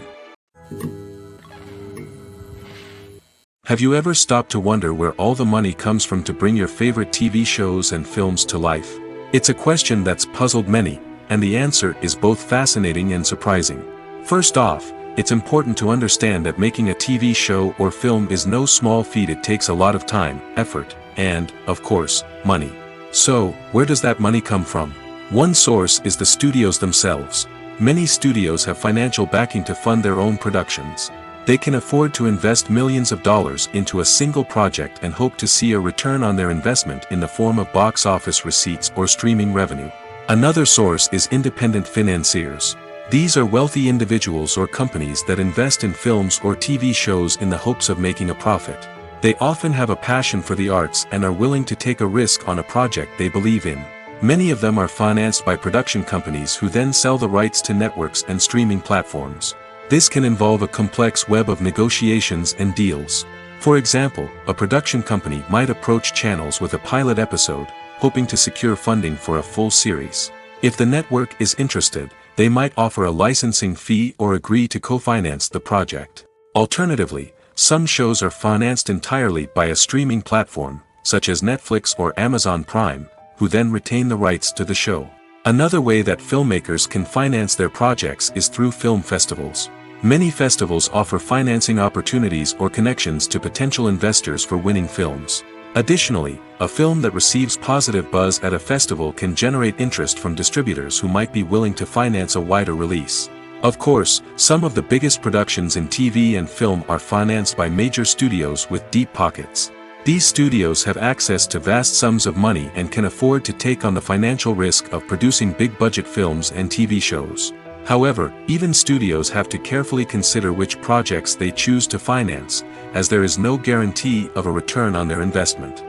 Have you ever stopped to wonder where all the money comes from to bring your favorite TV shows and films to life? It's a question that's puzzled many, and the answer is both fascinating and surprising. First off, it's important to understand that making a TV show or film is no small feat. It takes a lot of time, effort, and, of course, money. So, where does that money come from? One source is the studios themselves. Many studios have financial backing to fund their own productions. They can afford to invest millions of dollars into a single project and hope to see a return on their investment in the form of box office receipts or streaming revenue. Another source is independent financiers. These are wealthy individuals or companies that invest in films or TV shows in the hopes of making a profit. They often have a passion for the arts and are willing to take a risk on a project they believe in. Many of them are financed by production companies who then sell the rights to networks and streaming platforms. This can involve a complex web of negotiations and deals. For example, a production company might approach channels with a pilot episode, hoping to secure funding for a full series. If the network is interested, they might offer a licensing fee or agree to co-finance the project. Alternatively, some shows are financed entirely by a streaming platform, such as Netflix or Amazon Prime, who then retain the rights to the show. Another way that filmmakers can finance their projects is through film festivals. Many festivals offer financing opportunities or connections to potential investors for winning films. Additionally, a film that receives positive buzz at a festival can generate interest from distributors who might be willing to finance a wider release. Of course, some of the biggest productions in TV and film are financed by major studios with deep pockets. These studios have access to vast sums of money and can afford to take on the financial risk of producing big-budget films and TV shows. However, even studios have to carefully consider which projects they choose to finance, as there is no guarantee of a return on their investment.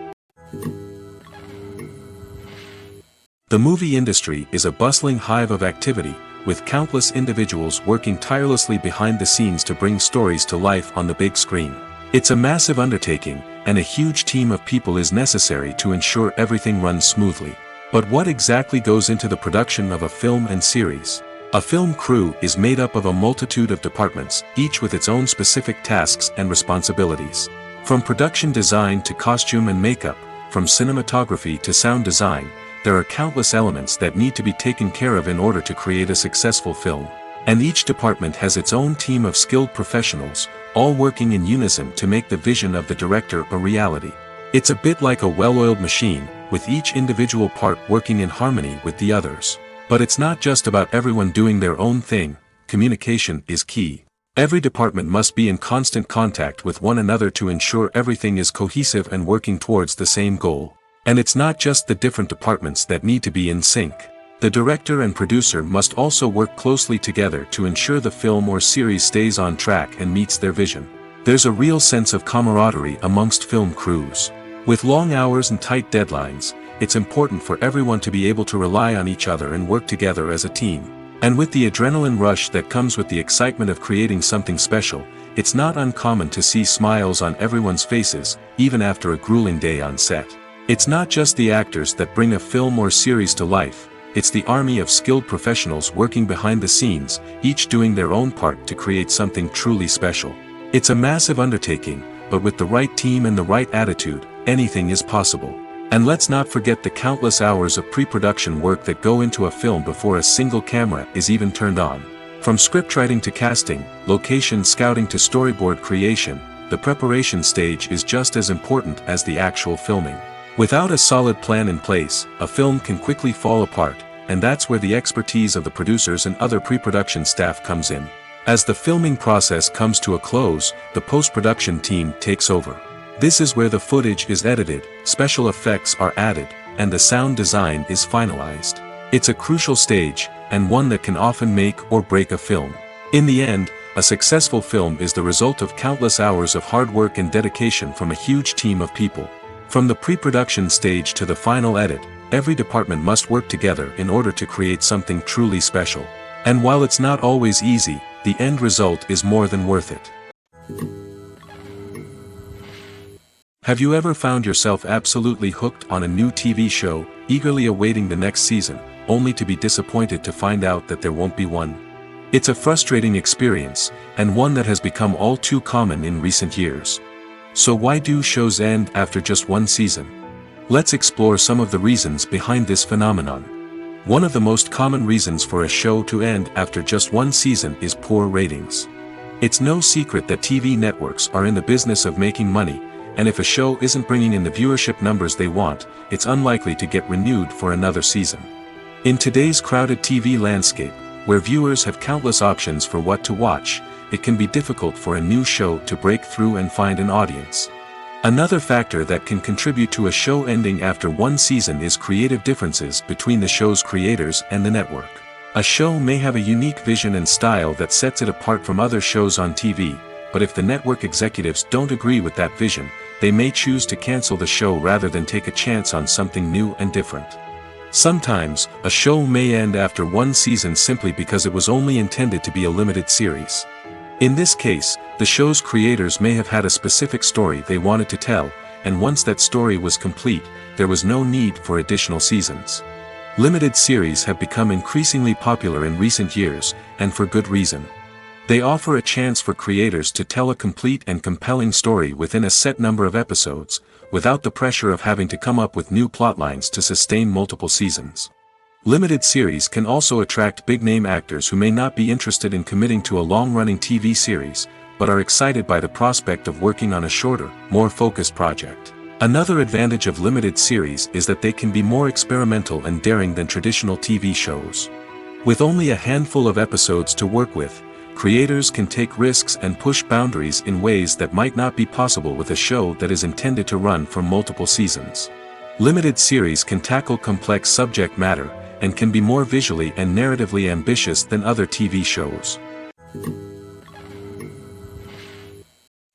The movie industry is a bustling hive of activity, with countless individuals working tirelessly behind the scenes to bring stories to life on the big screen. It's a massive undertaking, and a huge team of people is necessary to ensure everything runs smoothly. But what exactly goes into the production of a film and series? A film crew is made up of a multitude of departments, each with its own specific tasks and responsibilities. From production design to costume and makeup, from cinematography to sound design, there are countless elements that need to be taken care of in order to create a successful film. And each department has its own team of skilled professionals, all working in unison to make the vision of the director a reality. It's a bit like a well-oiled machine, with each individual part working in harmony with the others. But it's not just about everyone doing their own thing. Communication is key. Every department must be in constant contact with one another to ensure everything is cohesive and working towards the same goal. And it's not just the different departments that need to be in sync. The director and producer must also work closely together to ensure the film or series stays on track and meets their vision. There's a real sense of camaraderie amongst film crews. With long hours and tight deadlines, it's important for everyone to be able to rely on each other and work together as a team. And with the adrenaline rush that comes with the excitement of creating something special, it's not uncommon to see smiles on everyone's faces, even after a grueling day on set. It's not just the actors that bring a film or series to life, it's the army of skilled professionals working behind the scenes, each doing their own part to create something truly special. It's a massive undertaking, but with the right team and the right attitude, anything is possible. And let's not forget the countless hours of pre-production work that go into a film before a single camera is even turned on. From scriptwriting to casting, location scouting to storyboard creation, the preparation stage is just as important as the actual filming. Without a solid plan in place, a film can quickly fall apart, and that's where the expertise of the producers and other pre-production staff comes in. As the filming process comes to a close, the post-production team takes over. This is where the footage is edited, special effects are added, and the sound design is finalized. It's a crucial stage, and one that can often make or break a film. In the end, a successful film is the result of countless hours of hard work and dedication from a huge team of people. From the pre-production stage to the final edit, every department must work together in order to create something truly special. And while it's not always easy, the end result is more than worth it. Have you ever found yourself absolutely hooked on a new TV show, eagerly awaiting the next season, only to be disappointed to find out that there won't be one? It's a frustrating experience, and one that has become all too common in recent years. So why do shows end after just one season? Let's explore some of the reasons behind this phenomenon. One of the most common reasons for a show to end after just one season is poor ratings. It's no secret that TV networks are in the business of making money, and if a show isn't bringing in the viewership numbers they want, it's unlikely to get renewed for another season. In today's crowded TV landscape, where viewers have countless options for what to watch, it can be difficult for a new show to break through and find an audience. Another factor that can contribute to a show ending after one season is creative differences between the show's creators and the network. A show may have a unique vision and style that sets it apart from other shows on TV, but if the network executives don't agree with that vision, they may choose to cancel the show rather than take a chance on something new and different. Sometimes, a show may end after one season simply because it was only intended to be a limited series. In this case, the show's creators may have had a specific story they wanted to tell, and once that story was complete, there was no need for additional seasons. Limited series have become increasingly popular in recent years, and for good reason. They offer a chance for creators to tell a complete and compelling story within a set number of episodes, without the pressure of having to come up with new plotlines to sustain multiple seasons. Limited series can also attract big-name actors who may not be interested in committing to a long-running TV series, but are excited by the prospect of working on a shorter, more focused project. Another advantage of limited series is that they can be more experimental and daring than traditional TV shows. With only a handful of episodes to work with, creators can take risks and push boundaries in ways that might not be possible with a show that is intended to run for multiple seasons. Limited series can tackle complex subject matter, and can be more visually and narratively ambitious than other TV shows.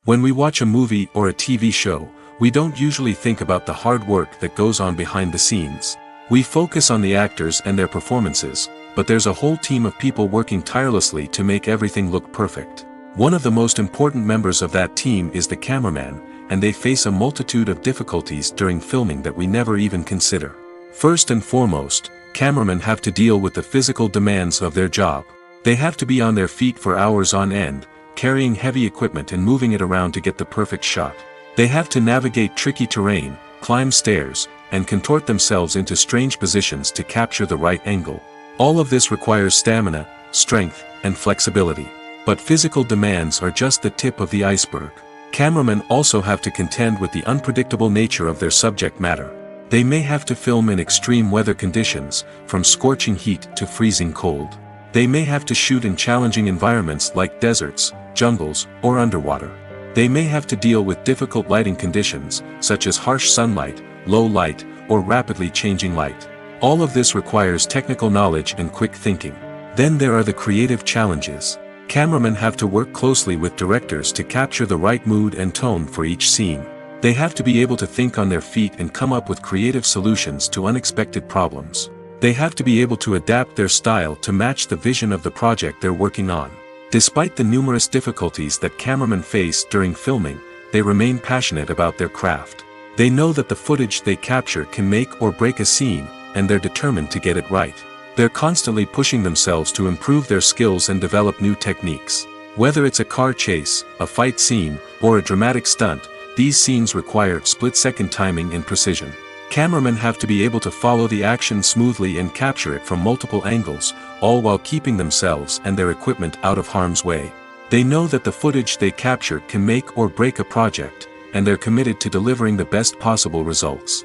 When we watch a movie or a TV show, we don't usually think about the hard work that goes on behind the scenes. We focus on the actors and their performances, but there's a whole team of people working tirelessly to make everything look perfect. One of the most important members of that team is the cameraman, and they face a multitude of difficulties during filming that we never even consider. First and foremost, cameramen have to deal with the physical demands of their job. They have to be on their feet for hours on end, carrying heavy equipment and moving it around to get the perfect shot. They have to navigate tricky terrain, climb stairs, and contort themselves into strange positions to capture the right angle. All of this requires stamina, strength, and flexibility. But physical demands are just the tip of the iceberg. Cameramen also have to contend with the unpredictable nature of their subject matter. They may have to film in extreme weather conditions, from scorching heat to freezing cold. They may have to shoot in challenging environments like deserts, jungles, or underwater. They may have to deal with difficult lighting conditions, such as harsh sunlight, low light, or rapidly changing light. All of this requires technical knowledge and quick thinking. Then there are the creative challenges. Cameramen have to work closely with directors to capture the right mood and tone for each scene. They have to be able to think on their feet and come up with creative solutions to unexpected problems. They have to be able to adapt their style to match the vision of the project they're working on. Despite the numerous difficulties that cameramen face during filming, they remain passionate about their craft. They know that the footage they capture can make or break a scene, and they're determined to get it right. They're constantly pushing themselves to improve their skills and develop new techniques. Whether it's a car chase, a fight scene, or a dramatic stunt, these scenes require split-second timing and precision. Cameramen have to be able to follow the action smoothly and capture it from multiple angles, all while keeping themselves and their equipment out of harm's way. They know that the footage they capture can make or break a project, and they're committed to delivering the best possible results.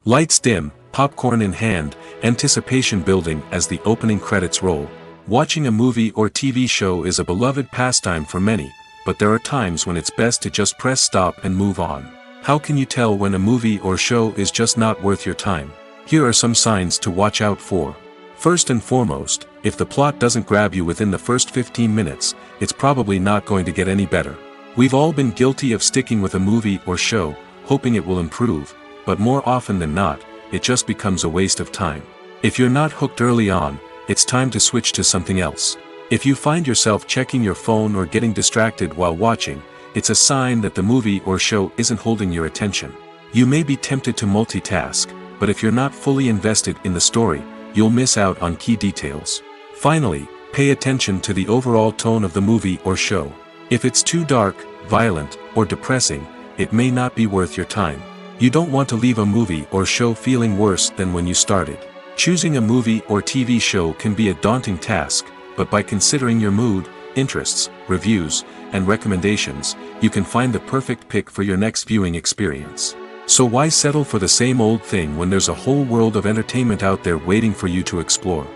Lights dim, popcorn in hand, anticipation building as the opening credits roll. Watching a movie or TV show is a beloved pastime for many, but there are times when it's best to just press stop and move on. How can you tell when a movie or show is just not worth your time? Here are some signs to watch out for. First and foremost, if the plot doesn't grab you within the first 15 minutes, it's probably not going to get any better. We've all been guilty of sticking with a movie or show, hoping it will improve, but more often than not, it just becomes a waste of time. If you're not hooked early on, it's time to switch to something else. If you find yourself checking your phone or getting distracted while watching, it's a sign that the movie or show isn't holding your attention. You may be tempted to multitask, but if you're not fully invested in the story, you'll miss out on key details. Finally, pay attention to the overall tone of the movie or show. If it's too dark, violent, or depressing, it may not be worth your time. You don't want to leave a movie or show feeling worse than when you started. Choosing a movie or TV show can be a daunting task, but by considering your mood, interests, reviews, and recommendations, you can find the perfect pick for your next viewing experience. So why settle for the same old thing when there's a whole world of entertainment out there waiting for you to explore?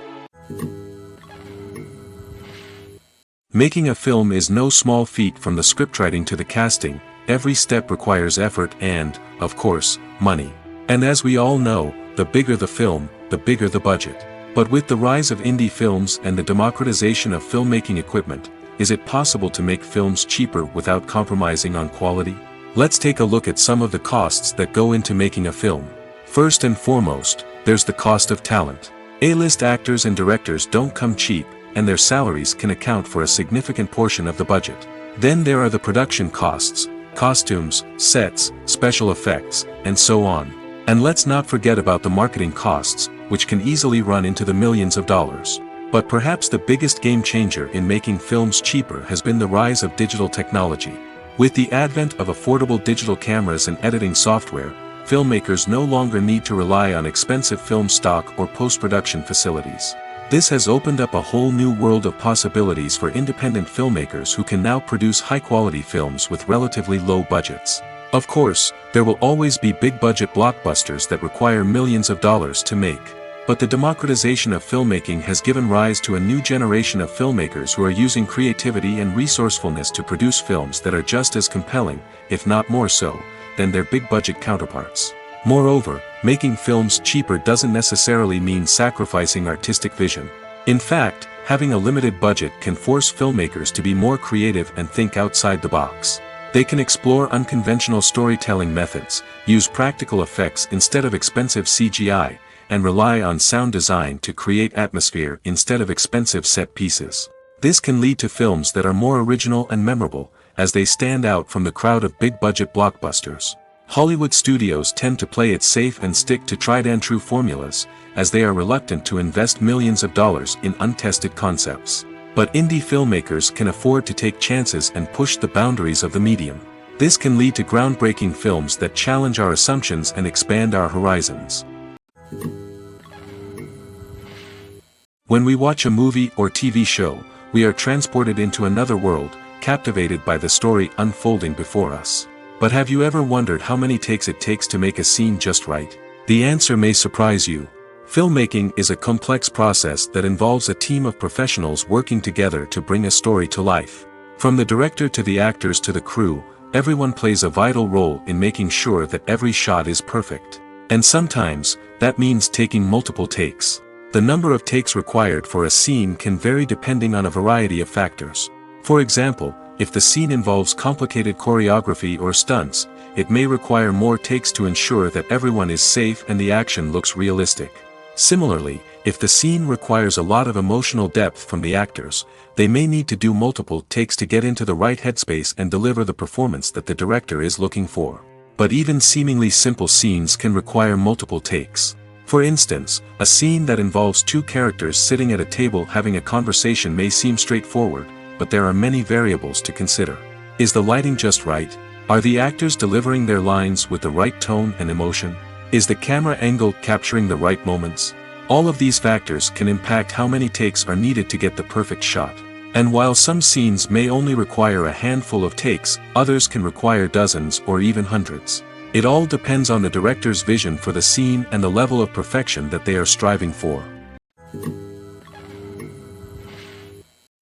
Making a film is no small feat. From the scriptwriting to the casting, every step requires effort and, of course, money. And as we all know, the bigger the film, the bigger the budget. But with the rise of indie films and the democratization of filmmaking equipment, is it possible to make films cheaper without compromising on quality? Let's take a look at some of the costs that go into making a film. First and foremost, there's the cost of talent. A-list actors and directors don't come cheap, and their salaries can account for a significant portion of the budget. Then there are the production costs, costumes, sets, special effects, and so on. And let's not forget about the marketing costs, which can easily run into the millions of dollars. But perhaps the biggest game changer in making films cheaper has been the rise of digital technology. With the advent of affordable digital cameras and editing software, filmmakers no longer need to rely on expensive film stock or post-production facilities. This has opened up a whole new world of possibilities for independent filmmakers who can now produce high-quality films with relatively low budgets. Of course, there will always be big-budget blockbusters that require millions of dollars to make. But the democratization of filmmaking has given rise to a new generation of filmmakers who are using creativity and resourcefulness to produce films that are just as compelling, if not more so, than their big-budget counterparts. Moreover, making films cheaper doesn't necessarily mean sacrificing artistic vision. In fact, having a limited budget can force filmmakers to be more creative and think outside the box. They can explore unconventional storytelling methods, use practical effects instead of expensive CGI, and rely on sound design to create atmosphere instead of expensive set pieces. This can lead to films that are more original and memorable, as they stand out from the crowd of big-budget blockbusters. Hollywood studios tend to play it safe and stick to tried-and-true formulas, as they are reluctant to invest millions of dollars in untested concepts. But indie filmmakers can afford to take chances and push the boundaries of the medium. This can lead to groundbreaking films that challenge our assumptions and expand our horizons. When we watch a movie or TV show, we are transported into another world, captivated by the story unfolding before us. But have you ever wondered how many takes it takes to make a scene just right? The answer may surprise you. Filmmaking is a complex process that involves a team of professionals working together to bring a story to life. From the director to the actors to the crew, everyone plays a vital role in making sure that every shot is perfect. And sometimes, that means taking multiple takes. The number of takes required for a scene can vary depending on a variety of factors. For example, if the scene involves complicated choreography or stunts, it may require more takes to ensure that everyone is safe and the action looks realistic. Similarly, if the scene requires a lot of emotional depth from the actors, they may need to do multiple takes to get into the right headspace and deliver the performance that the director is looking for. But even seemingly simple scenes can require multiple takes. For instance, a scene that involves two characters sitting at a table having a conversation may seem straightforward, but there are many variables to consider. Is the lighting just right? Are the actors delivering their lines with the right tone and emotion? Is the camera angle capturing the right moments? All of these factors can impact how many takes are needed to get the perfect shot. And while some scenes may only require a handful of takes, others can require dozens or even hundreds. It all depends on the director's vision for the scene and the level of perfection that they are striving for.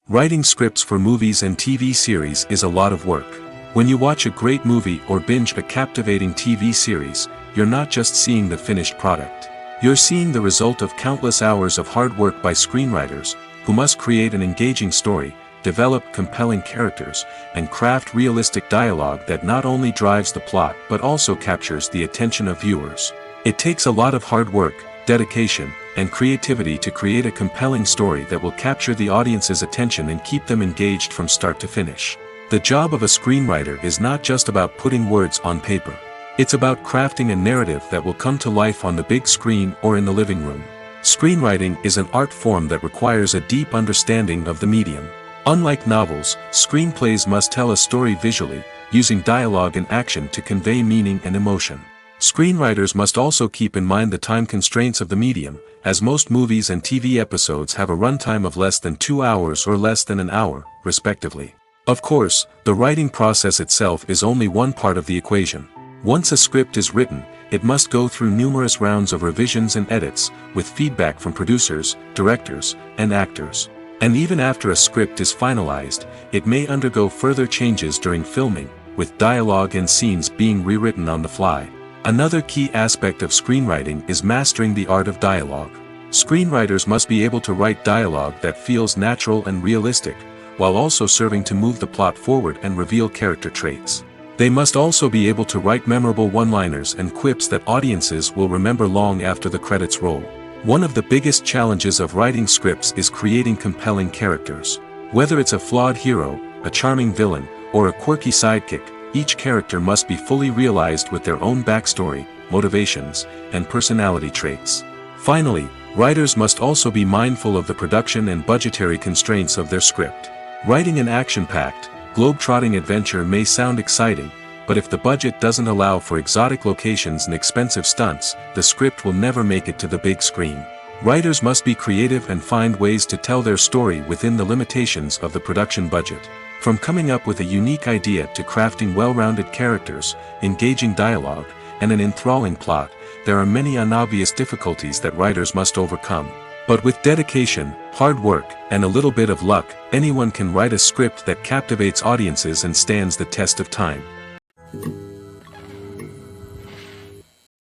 Writing scripts for movies and TV series is a lot of work. When you watch a great movie or binge a captivating TV series, you're not just seeing the finished product. You're seeing the result of countless hours of hard work by screenwriters, who must create an engaging story, develop compelling characters, and craft realistic dialogue that not only drives the plot but also captures the attention of viewers. It takes a lot of hard work, dedication, and creativity to create a compelling story that will capture the audience's attention and keep them engaged from start to finish. The job of a screenwriter is not just about putting words on paper. It's about crafting a narrative that will come to life on the big screen or in the living room. Screenwriting is an art form that requires a deep understanding of the medium. Unlike novels, screenplays must tell a story visually, using dialogue and action to convey meaning and emotion. Screenwriters must also keep in mind the time constraints of the medium, as most movies and TV episodes have a runtime of less than 2 hours or less than an hour, respectively. Of course, the writing process itself is only one part of the equation. Once a script is written, it must go through numerous rounds of revisions and edits, with feedback from producers, directors, and actors. And even after a script is finalized, it may undergo further changes during filming, with dialogue and scenes being rewritten on the fly. Another key aspect of screenwriting is mastering the art of dialogue. Screenwriters must be able to write dialogue that feels natural and realistic, while also serving to move the plot forward and reveal character traits. They must also be able to write memorable one-liners and quips that audiences will remember long after the credits roll. One of the biggest challenges of writing scripts is creating compelling characters. Whether it's a flawed hero, a charming villain, or a quirky sidekick, each character must be fully realized with their own backstory, motivations, and personality traits. Finally, writers must also be mindful of the production and budgetary constraints of their script. Writing an action-packed, globe-trotting adventure may sound exciting, but if the budget doesn't allow for exotic locations and expensive stunts, the script will never make it to the big screen. Writers must be creative and find ways to tell their story within the limitations of the production budget. From coming up with a unique idea to crafting well-rounded characters, engaging dialogue, and an enthralling plot, there are many unobvious difficulties that writers must overcome. But with dedication, hard work, and a little bit of luck, anyone can write a script that captivates audiences and stands the test of time.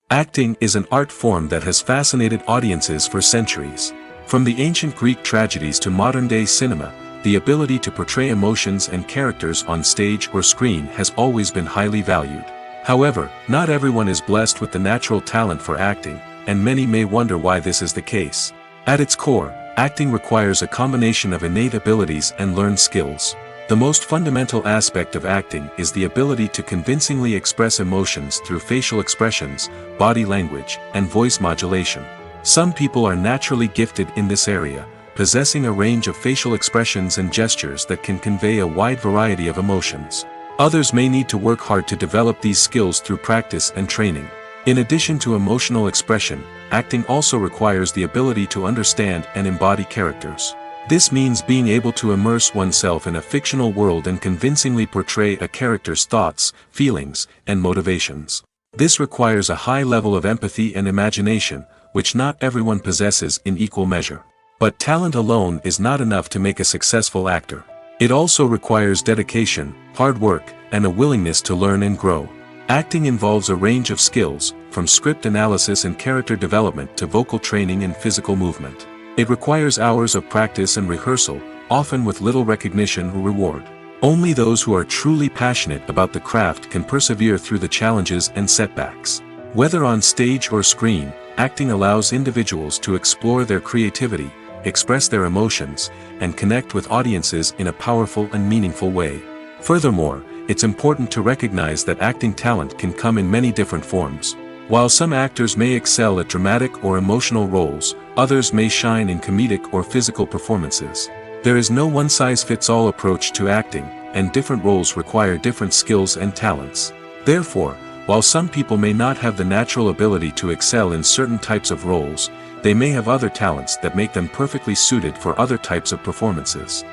Acting is an art form that has fascinated audiences for centuries. From the ancient Greek tragedies to modern-day cinema, the ability to portray emotions and characters on stage or screen has always been highly valued. However, not everyone is blessed with the natural talent for acting, and many may wonder why this is the case. At its core, acting requires a combination of innate abilities and learned skills. The most fundamental aspect of acting is the ability to convincingly express emotions through facial expressions, body language, and voice modulation. Some people are naturally gifted in this area, possessing a range of facial expressions and gestures that can convey a wide variety of emotions. Others may need to work hard to develop these skills through practice and training. In addition to emotional expression, acting also requires the ability to understand and embody characters. This means being able to immerse oneself in a fictional world and convincingly portray a character's thoughts, feelings, and motivations. This requires a high level of empathy and imagination, which not everyone possesses in equal measure. But talent alone is not enough to make a successful actor. It also requires dedication, hard work, and a willingness to learn and grow. Acting involves a range of skills, from script analysis and character development to vocal training and physical movement. It requires hours of practice and rehearsal, often with little recognition or reward. Only those who are truly passionate about the craft can persevere through the challenges and setbacks. Whether on stage or screen, acting allows individuals to explore their creativity, express their emotions, and connect with audiences in a powerful and meaningful way. Furthermore, it's important to recognize that acting talent can come in many different forms. While some actors may excel at dramatic or emotional roles, others may shine in comedic or physical performances. There is no one-size-fits-all approach to acting, and different roles require different skills and talents. Therefore, while some people may not have the natural ability to excel in certain types of roles, they may have other talents that make them perfectly suited for other types of performances.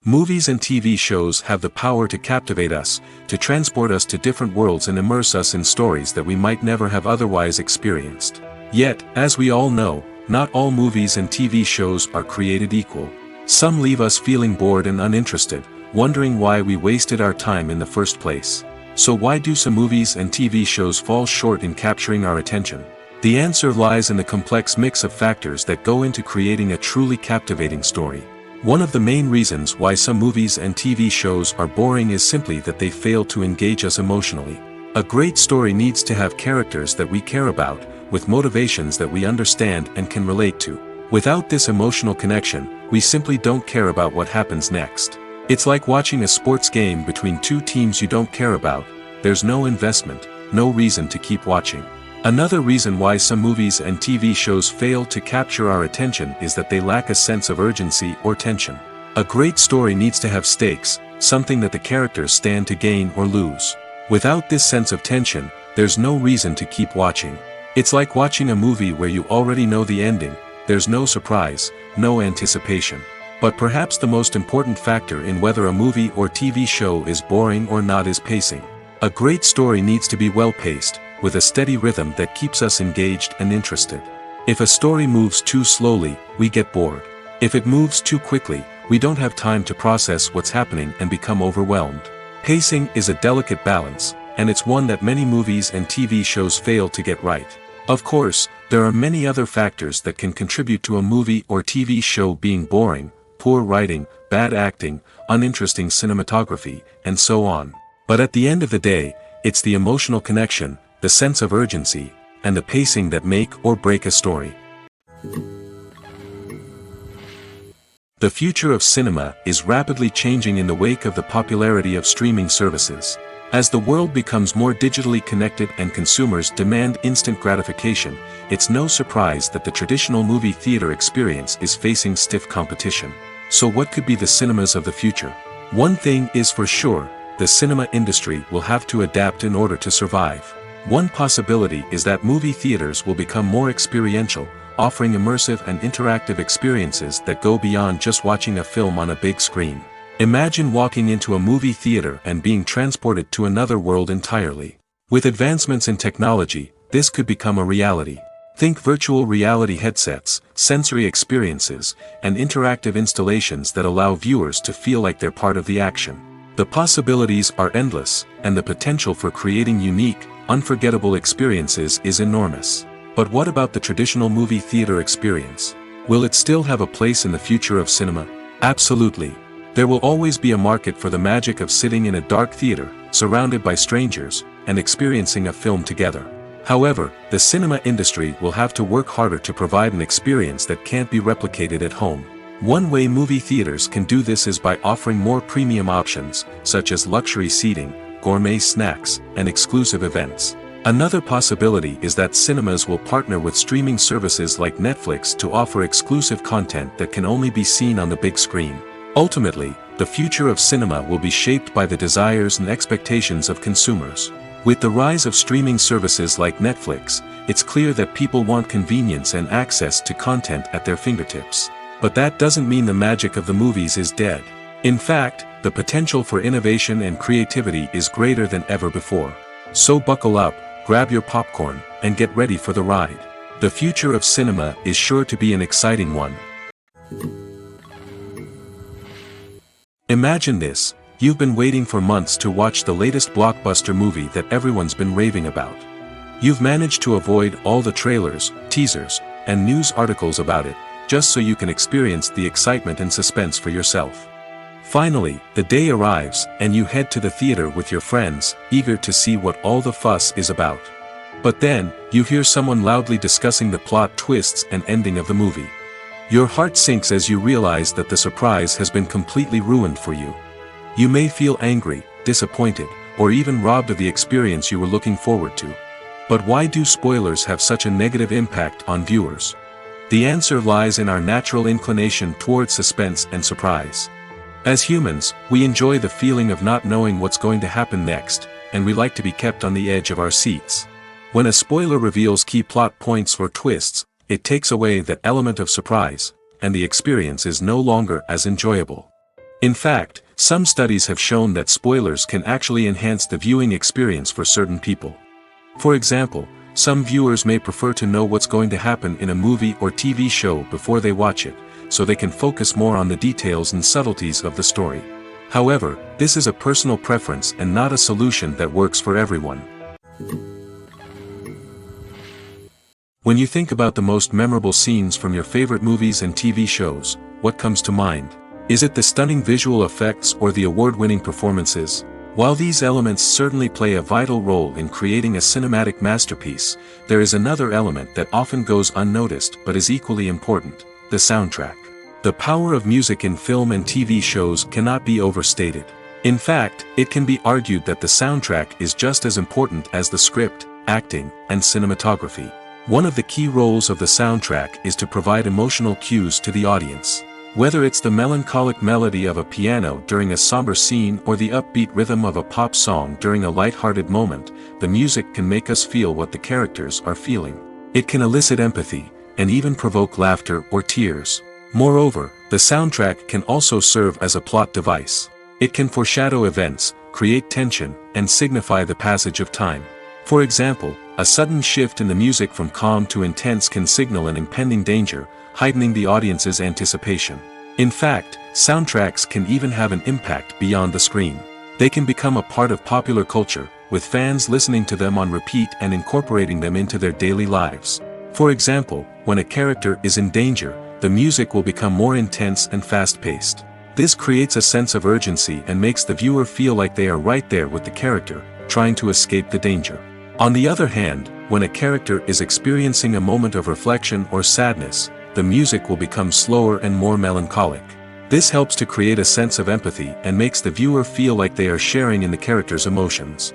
Movies and TV shows have the power to captivate us, to transport us to different worlds and immerse us in stories that we might never have otherwise experienced. Yet, as we all know, not all movies and TV shows are created equal. Some leave us feeling bored and uninterested, wondering why we wasted our time in the first place. So why do some movies and TV shows fall short in capturing our attention? The answer lies in the complex mix of factors that go into creating a truly captivating story. One of the main reasons why some movies and TV shows are boring is simply that they fail to engage us emotionally. A great story needs to have characters that we care about, with motivations that we understand and can relate to. Without this emotional connection, we simply don't care about what happens next. It's like watching a sports game between two teams you don't care about. There's no investment, no reason to keep watching. Another reason why some movies and TV shows fail to capture our attention is that they lack a sense of urgency or tension. A great story needs to have stakes, something that the characters stand to gain or lose. Without this sense of tension, there's no reason to keep watching. It's like watching a movie where you already know the ending. There's no surprise, no anticipation. But perhaps the most important factor in whether a movie or TV show is boring or not is pacing. A great story needs to be well-paced, with a steady rhythm that keeps us engaged and interested. If a story moves too slowly, we get bored. If it moves too quickly, we don't have time to process what's happening and become overwhelmed. Pacing is a delicate balance, and it's one that many movies and TV shows fail to get right. Of course, there are many other factors that can contribute to a movie or TV show being boring: poor writing, bad acting, uninteresting cinematography, and so on. But at the end of the day, it's the emotional connection, the sense of urgency, and the pacing that make or break a story. The future of cinema is rapidly changing in the wake of the popularity of streaming services. As the world becomes more digitally connected and consumers demand instant gratification, it's no surprise that the traditional movie theater experience is facing stiff competition. So what could be the cinemas of the future? One thing is for sure, the cinema industry will have to adapt in order to survive. One possibility is that movie theaters will become more experiential, offering immersive and interactive experiences that go beyond just watching a film on a big screen. Imagine walking into a movie theater and being transported to another world entirely. With advancements in technology, this could become a reality. Think virtual reality headsets, sensory experiences, and interactive installations that allow viewers to feel like they're part of the action. The possibilities are endless, and the potential for creating unique, unforgettable experiences is enormous. But what about the traditional movie theater experience? Will it still have a place in the future of cinema? Absolutely. There will always be a market for the magic of sitting in a dark theater, surrounded by strangers, and experiencing a film together. However, the cinema industry will have to work harder to provide an experience that can't be replicated at home. One way movie theaters can do this is by offering more premium options, such as luxury seating, gourmet snacks, and exclusive events. Another possibility is that cinemas will partner with streaming services like Netflix to offer exclusive content that can only be seen on the big screen. Ultimately, the future of cinema will be shaped by the desires and expectations of consumers. With the rise of streaming services like Netflix, it's clear that people want convenience and access to content at their fingertips. But that doesn't mean the magic of the movies is dead. In fact, the potential for innovation and creativity is greater than ever before. So buckle up, grab your popcorn, and get ready for the ride. The future of cinema is sure to be an exciting one. Imagine this, you've been waiting for months to watch the latest blockbuster movie that everyone's been raving about. You've managed to avoid all the trailers, teasers, and news articles about it, just so you can experience the excitement and suspense for yourself. Finally, the day arrives, and you head to the theater with your friends, eager to see what all the fuss is about. But then, you hear someone loudly discussing the plot twists and ending of the movie. Your heart sinks as you realize that the surprise has been completely ruined for you. You may feel angry, disappointed, or even robbed of the experience you were looking forward to. But why do spoilers have such a negative impact on viewers? The answer lies in our natural inclination toward suspense and surprise. As humans, we enjoy the feeling of not knowing what's going to happen next, and we like to be kept on the edge of our seats. When a spoiler reveals key plot points or twists, it takes away that element of surprise, and the experience is no longer as enjoyable. In fact, some studies have shown that spoilers can actually enhance the viewing experience for certain people. For example, some viewers may prefer to know what's going to happen in a movie or TV show before they watch it, so they can focus more on the details and subtleties of the story. However, this is a personal preference and not a solution that works for everyone. When you think about the most memorable scenes from your favorite movies and TV shows, what comes to mind? Is it the stunning visual effects or the award-winning performances? While these elements certainly play a vital role in creating a cinematic masterpiece, there is another element that often goes unnoticed but is equally important: the soundtrack. The power of music in film and TV shows cannot be overstated. In fact, it can be argued that the soundtrack is just as important as the script, acting, and cinematography. One of the key roles of the soundtrack is to provide emotional cues to the audience. Whether it's the melancholic melody of a piano during a somber scene or the upbeat rhythm of a pop song during a light-hearted moment, the music can make us feel what the characters are feeling. It can elicit empathy, and even provoke laughter or tears. Moreover, the soundtrack can also serve as a plot device. It can foreshadow events, create tension, and signify the passage of time. For example, a sudden shift in the music from calm to intense can signal an impending danger, heightening the audience's anticipation. In fact, soundtracks can even have an impact beyond the screen. They can become a part of popular culture, with fans listening to them on repeat and incorporating them into their daily lives. For example, when a character is in danger, the music will become more intense and fast-paced. This creates a sense of urgency and makes the viewer feel like they are right there with the character, trying to escape the danger. On the other hand, when a character is experiencing a moment of reflection or sadness, the music will become slower and more melancholic. This helps to create a sense of empathy and makes the viewer feel like they are sharing in the character's emotions.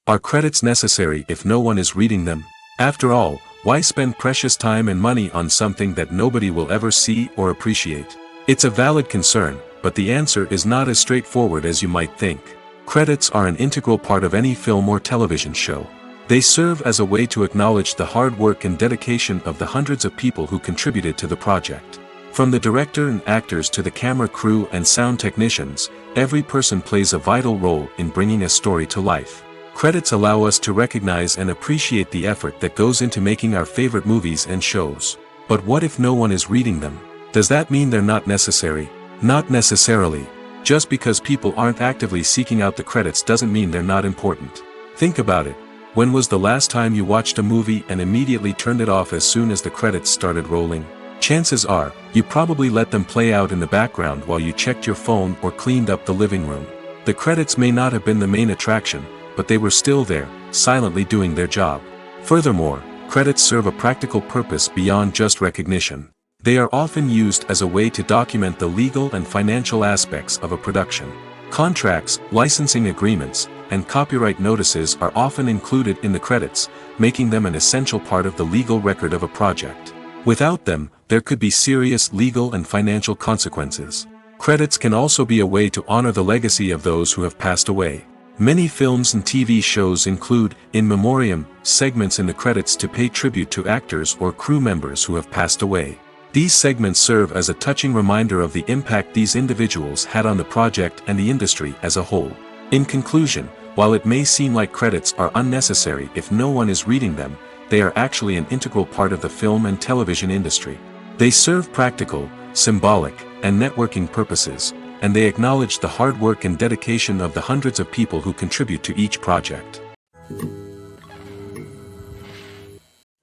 Are credits necessary if no one is reading them? After all, why spend precious time and money on something that nobody will ever see or appreciate? It's a valid concern, but the answer is not as straightforward as you might think. Credits are an integral part of any film or television show. They serve as a way to acknowledge the hard work and dedication of the hundreds of people who contributed to the project. From the director and actors to the camera crew and sound technicians, every person plays a vital role in bringing a story to life. Credits allow us to recognize and appreciate the effort that goes into making our favorite movies and shows. But what if no one is reading them? Does that mean they're not necessary? Not necessarily. Just because people aren't actively seeking out the credits doesn't mean they're not important. Think about it. When was the last time you watched a movie and immediately turned it off as soon as the credits started rolling? Chances are, you probably let them play out in the background while you checked your phone or cleaned up the living room. The credits may not have been the main attraction, but they were still there, silently doing their job. Furthermore, credits serve a practical purpose beyond just recognition. They are often used as a way to document the legal and financial aspects of a production. Contracts, licensing agreements, and copyright notices are often included in the credits, making them an essential part of the legal record of a project. Without them, there could be serious legal and financial consequences. Credits can also be a way to honor the legacy of those who have passed away. Many films and TV shows include, in memoriam, segments in the credits to pay tribute to actors or crew members who have passed away. These segments serve as a touching reminder of the impact these individuals had on the project and the industry as a whole. In conclusion, while it may seem like credits are unnecessary if no one is reading them, they are actually an integral part of the film and television industry. They serve practical, symbolic, and networking purposes, and they acknowledge the hard work and dedication of the hundreds of people who contribute to each project.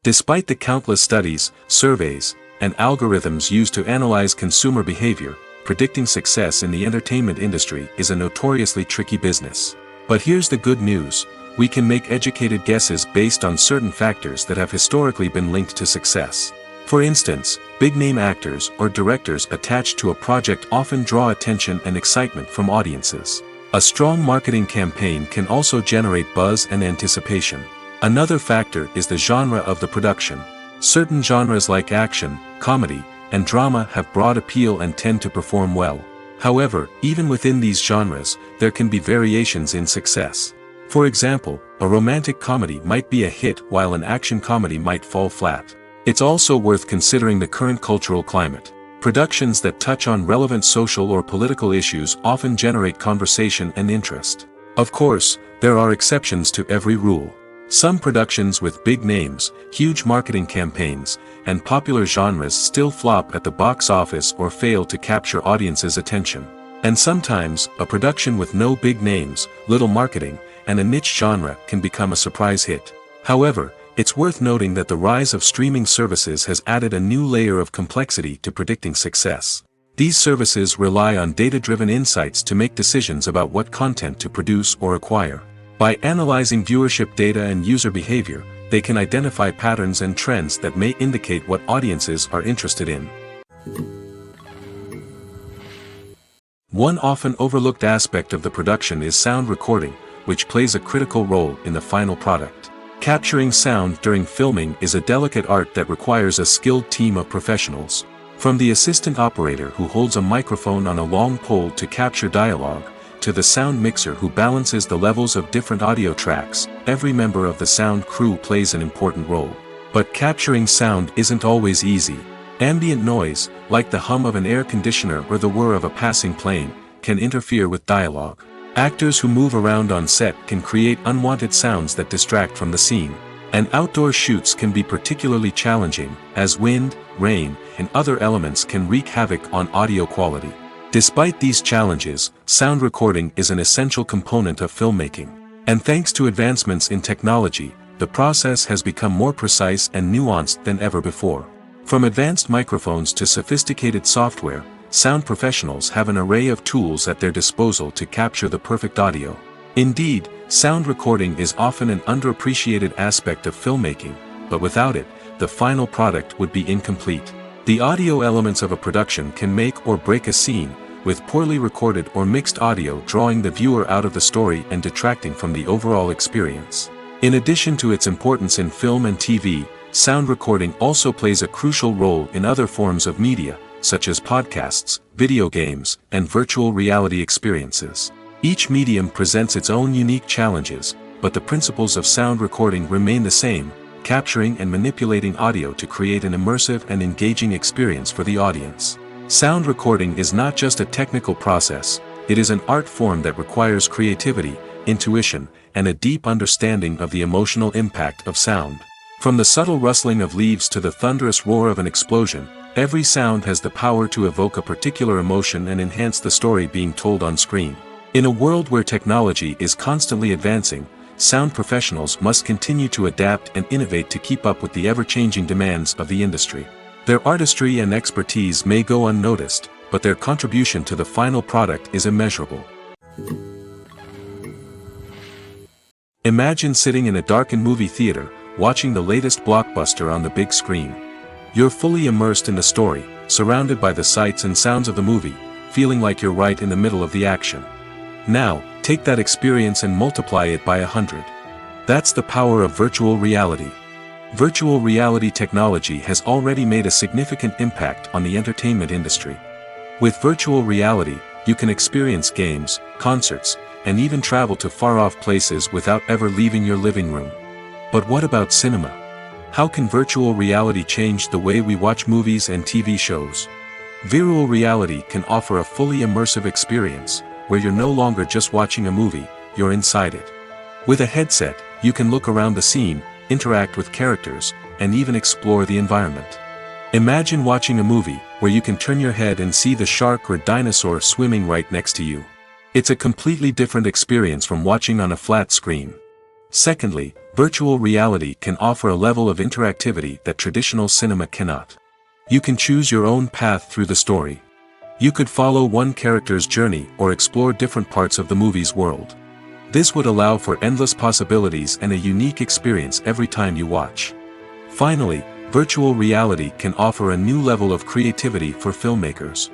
Despite the countless studies, surveys, and algorithms used to analyze consumer behavior, predicting success in the entertainment industry is a notoriously tricky business. But here's the good news: we can make educated guesses based on certain factors that have historically been linked to success. For instance, big-name actors or directors attached to a project often draw attention and excitement from audiences. A strong marketing campaign can also generate buzz and anticipation. Another factor is the genre of the production. Certain genres like action, comedy, and drama have broad appeal and tend to perform well. However, even within these genres, there can be variations in success. For example, a romantic comedy might be a hit while an action comedy might fall flat. It's also worth considering the current cultural climate. Productions that touch on relevant social or political issues often generate conversation and interest. Of course, there are exceptions to every rule. Some productions with big names, huge marketing campaigns, and popular genres still flop at the box office or fail to capture audiences' attention. And sometimes, a production with no big names, little marketing, and a niche genre can become a surprise hit. However, it's worth noting that the rise of streaming services has added a new layer of complexity to predicting success. These services rely on data-driven insights to make decisions about what content to produce or acquire. By analyzing viewership data and user behavior, they can identify patterns and trends that may indicate what audiences are interested in. One often overlooked aspect of the production is sound recording, which plays a critical role in the final product. Capturing sound during filming is a delicate art that requires a skilled team of professionals. From the assistant operator who holds a microphone on a long pole to capture dialogue, to the sound mixer who balances the levels of different audio tracks, every member of the sound crew plays an important role. But capturing sound isn't always easy. Ambient noise, like the hum of an air conditioner or the whir of a passing plane, can interfere with dialogue. Actors who move around on set can create unwanted sounds that distract from the scene. And outdoor shoots can be particularly challenging, as wind, rain, and other elements can wreak havoc on audio quality. Despite these challenges, sound recording is an essential component of filmmaking. And thanks to advancements in technology, the process has become more precise and nuanced than ever before. From advanced microphones to sophisticated software, sound professionals have an array of tools at their disposal to capture the perfect audio. Indeed, Sound recording is often an underappreciated aspect of filmmaking, but without it, the final product would be incomplete. The audio elements of a production can make or break a scene, with poorly recorded or mixed audio drawing the viewer out of the story and detracting from the overall experience. In addition to its importance in film and TV, sound recording also plays a crucial role in other forms of media, such as podcasts, video games, and virtual reality experiences. Each medium presents its own unique challenges, but the principles of sound recording remain the same, capturing and manipulating audio to create an immersive and engaging experience for the audience. Sound recording is not just a technical process, it is an art form that requires creativity, intuition, and a deep understanding of the emotional impact of sound. From the subtle rustling of leaves to the thunderous roar of an explosion, every sound has the power to evoke a particular emotion and enhance the story being told on screen. In a world where technology is constantly advancing, sound professionals must continue to adapt and innovate to keep up with the ever-changing demands of the industry. Their artistry and expertise may go unnoticed, but their contribution to the final product is immeasurable. Imagine sitting in a darkened movie theater, watching the latest blockbuster on the big screen. You're fully immersed in the story, surrounded by the sights and sounds of the movie, feeling like you're right in the middle of the action. Now, take that experience and multiply it by 100. That's the power of virtual reality. Virtual reality technology has already made a significant impact on the entertainment industry. With virtual reality, you can experience games, concerts, and even travel to far-off places without ever leaving your living room. But what about cinema? How can virtual reality change the way we watch movies and TV shows? Virtual reality can offer a fully immersive experience, where you're no longer just watching a movie, you're inside it. With a headset, you can look around the scene, interact with characters, and even explore the environment. Imagine watching a movie, where you can turn your head and see the shark or dinosaur swimming right next to you. It's a completely different experience from watching on a flat screen. Secondly, virtual reality can offer a level of interactivity that traditional cinema cannot. You can choose your own path through the story. You could follow one character's journey or explore different parts of the movie's world. This would allow for endless possibilities and a unique experience every time you watch. Finally, virtual reality can offer a new level of creativity for filmmakers.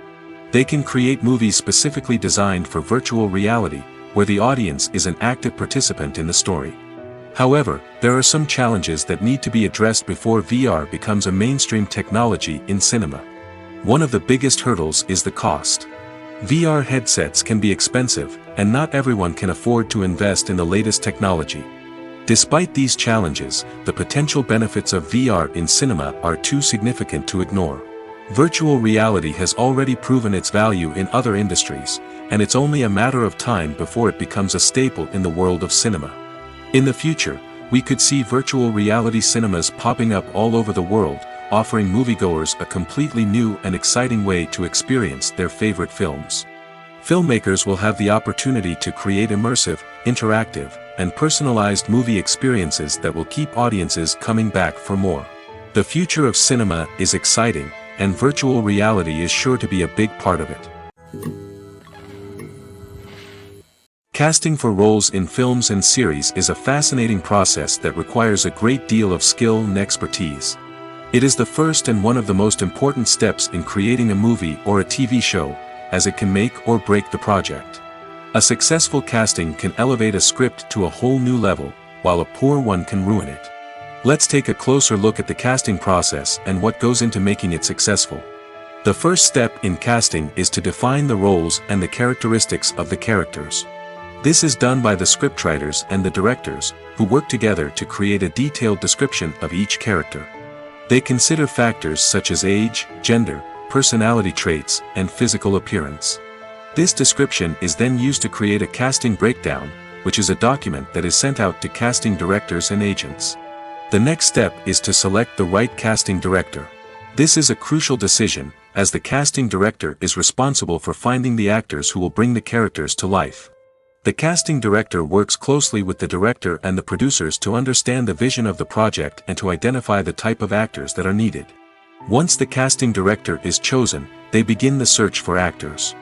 They can create movies specifically designed for virtual reality, where the audience is an active participant in the story. However, there are some challenges that need to be addressed before VR becomes a mainstream technology in cinema. One of the biggest hurdles is the cost. VR headsets can be expensive, and not everyone can afford to invest in the latest technology. Despite these challenges, the potential benefits of VR in cinema are too significant to ignore. Virtual reality has already proven its value in other industries, and it's only a matter of time before it becomes a staple in the world of cinema. In the future, we could see virtual reality cinemas popping up all over the world, offering moviegoers a completely new and exciting way to experience their favorite films. Filmmakers will have the opportunity to create immersive, interactive, and personalized movie experiences that will keep audiences coming back for more. The future of cinema is exciting, and virtual reality is sure to be a big part of it. Casting for roles in films and series is a fascinating process that requires a great deal of skill and expertise. It is the first and one of the most important steps in creating a movie or a TV show, as it can make or break the project. A successful casting can elevate a script to a whole new level, while a poor one can ruin it. Let's take a closer look at the casting process and what goes into making it successful. The first step in casting is to define the roles and the characteristics of the characters. This is done by the scriptwriters and the directors, who work together to create a detailed description of each character. They consider factors such as age, gender, personality traits, and physical appearance. This description is then used to create a casting breakdown, which is a document that is sent out to casting directors and agents. The next step is to select the right casting director. This is a crucial decision, as the casting director is responsible for finding the actors who will bring the characters to life. The casting director works closely with the director and the producers to understand the vision of the project and to identify the type of actors that are needed. Once the casting director is chosen, they begin the search for actors.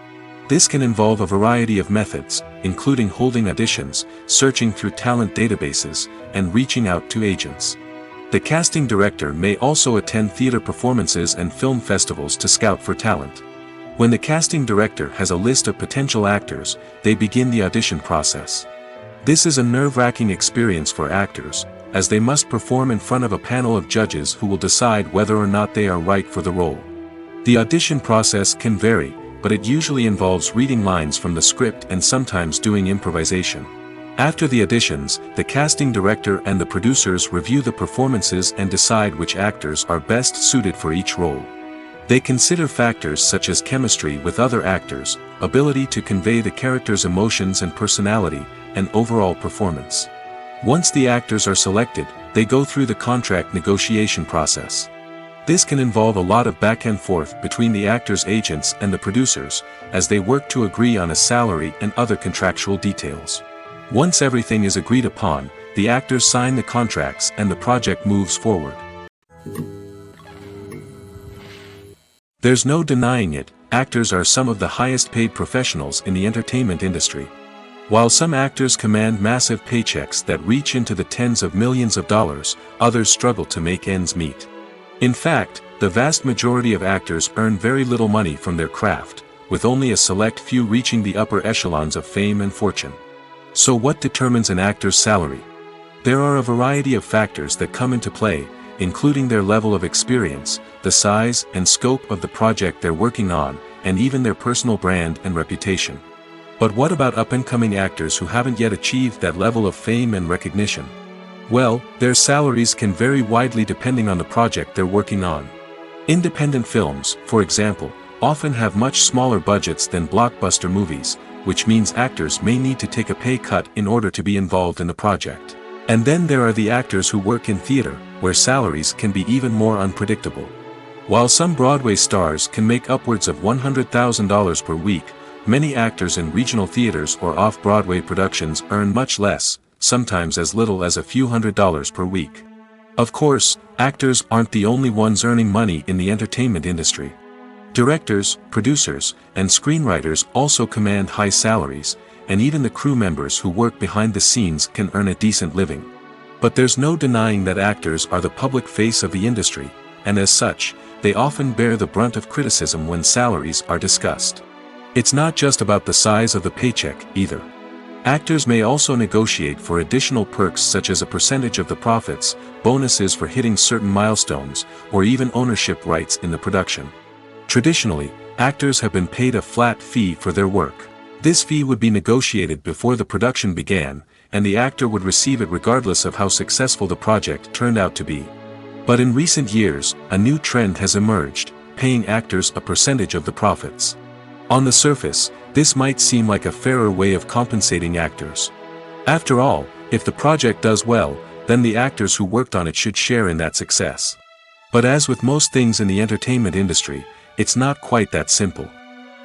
This can involve a variety of methods, including holding auditions, searching through talent databases, and reaching out to agents. The casting director may also attend theater performances and film festivals to scout for talent. When the casting director has a list of potential actors, they begin the audition process. This is a nerve-wracking experience for actors, as they must perform in front of a panel of judges who will decide whether or not they are right for the role. The audition process can vary, but it usually involves reading lines from the script and sometimes doing improvisation. After the auditions, the casting director and the producers review the performances and decide which actors are best suited for each role. They consider factors such as chemistry with other actors, ability to convey the character's emotions and personality, and overall performance. Once the actors are selected, they go through the contract negotiation process. This can involve a lot of back and forth between the actors' agents and the producers, as they work to agree on a salary and other contractual details. Once everything is agreed upon, the actors sign the contracts and the project moves forward. There's no denying it, actors are some of the highest paid professionals in the entertainment industry. While some actors command massive paychecks that reach into the tens of millions of dollars, others struggle to make ends meet. In fact, the vast majority of actors earn very little money from their craft, with only a select few reaching the upper echelons of fame and fortune. So what determines an actor's salary? There are a variety of factors that come into play, including their level of experience, the size and scope of the project they're working on, and even their personal brand and reputation. But what about up-and-coming actors who haven't yet achieved that level of fame and recognition? Well, their salaries can vary widely depending on the project they're working on. Independent films, for example, often have much smaller budgets than blockbuster movies, which means actors may need to take a pay cut in order to be involved in the project. And then there are the actors who work in theater, where salaries can be even more unpredictable. While some Broadway stars can make upwards of $100,000 per week, many actors in regional theaters or off-Broadway productions earn much less, sometimes as little as a few $100s per week. Of course, actors aren't the only ones earning money in the entertainment industry. Directors, producers, and screenwriters also command high salaries, and even the crew members who work behind the scenes can earn a decent living. But there's no denying that actors are the public face of the industry, and as such, they often bear the brunt of criticism when salaries are discussed. It's not just about the size of the paycheck, either. Actors may also negotiate for additional perks such as a percentage of the profits, bonuses for hitting certain milestones, or even ownership rights in the production. Traditionally, actors have been paid a flat fee for their work. This fee would be negotiated before the production began, and the actor would receive it regardless of how successful the project turned out to be. But in recent years, a new trend has emerged, paying actors a percentage of the profits. On the surface, this might seem like a fairer way of compensating actors. After all, if the project does well, then the actors who worked on it should share in that success. But as with most things in the entertainment industry, it's not quite that simple.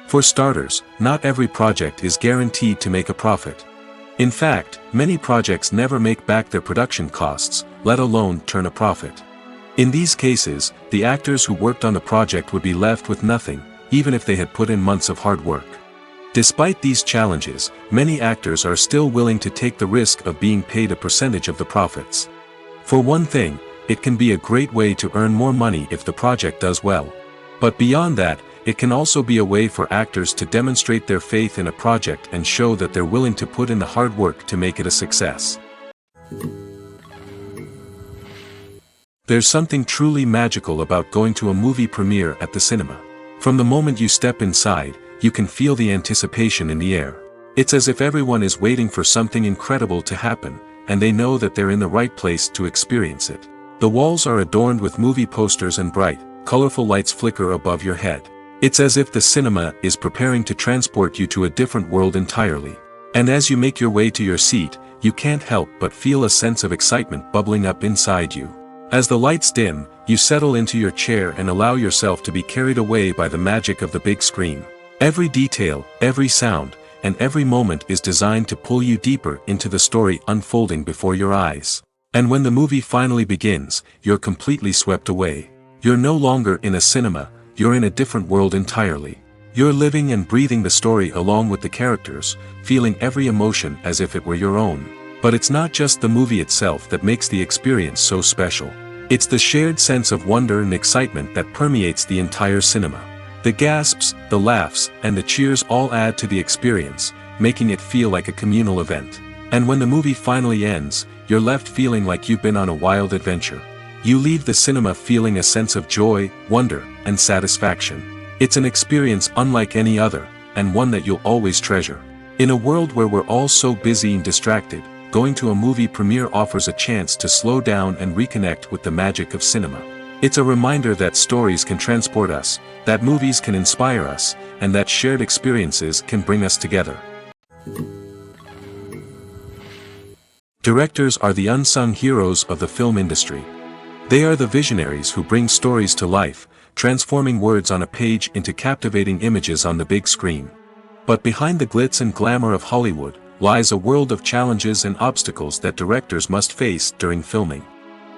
For starters, not every project is guaranteed to make a profit. In fact, many projects never make back their production costs, let alone turn a profit. In these cases, the actors who worked on the project would be left with nothing, even if they had put in months of hard work. Despite these challenges, many actors are still willing to take the risk of being paid a percentage of the profits. For one thing, it can be a great way to earn more money if the project does well. But beyond that, it can also be a way for actors to demonstrate their faith in a project and show that they're willing to put in the hard work to make it a success. There's something truly magical about going to a movie premiere at the cinema. From the moment you step inside, you can feel the anticipation in the air. It's as if everyone is waiting for something incredible to happen, and they know that they're in the right place to experience it. The walls are adorned with movie posters and bright, colorful lights flicker above your head. It's as if the cinema is preparing to transport you to a different world entirely. And as you make your way to your seat, you can't help but feel a sense of excitement bubbling up inside you. As the lights dim, you settle into your chair and allow yourself to be carried away by the magic of the big screen. Every detail, every sound, and every moment is designed to pull you deeper into the story unfolding before your eyes. And when the movie finally begins, you're completely swept away. You're no longer in a cinema, you're in a different world entirely. You're living and breathing the story along with the characters, feeling every emotion as if it were your own. But it's not just the movie itself that makes the experience so special. It's the shared sense of wonder and excitement that permeates the entire cinema. The gasps, the laughs, and the cheers all add to the experience, making it feel like a communal event. And when the movie finally ends, you're left feeling like you've been on a wild adventure. You leave the cinema feeling a sense of joy, wonder, and satisfaction. It's an experience unlike any other, and one that you'll always treasure. In a world where we're all so busy and distracted, going to a movie premiere offers a chance to slow down and reconnect with the magic of cinema. It's a reminder that stories can transport us, that movies can inspire us, and that shared experiences can bring us together. Directors are the unsung heroes of the film industry. They are the visionaries who bring stories to life, transforming words on a page into captivating images on the big screen. But behind the glitz and glamour of Hollywood lies a world of challenges and obstacles that directors must face during filming.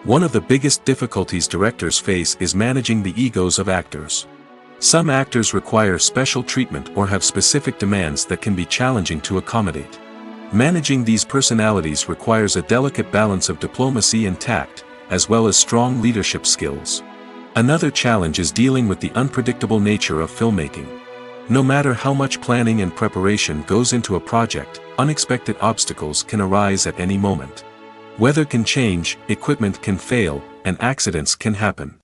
One of the biggest difficulties directors face is managing the egos of actors. Some actors require special treatment or have specific demands that can be challenging to accommodate. Managing these personalities requires a delicate balance of diplomacy and tact, as well as strong leadership skills. Another challenge is dealing with the unpredictable nature of filmmaking. No matter how much planning and preparation goes into a project, unexpected obstacles can arise at any moment. Weather can change, equipment can fail, and accidents can happen.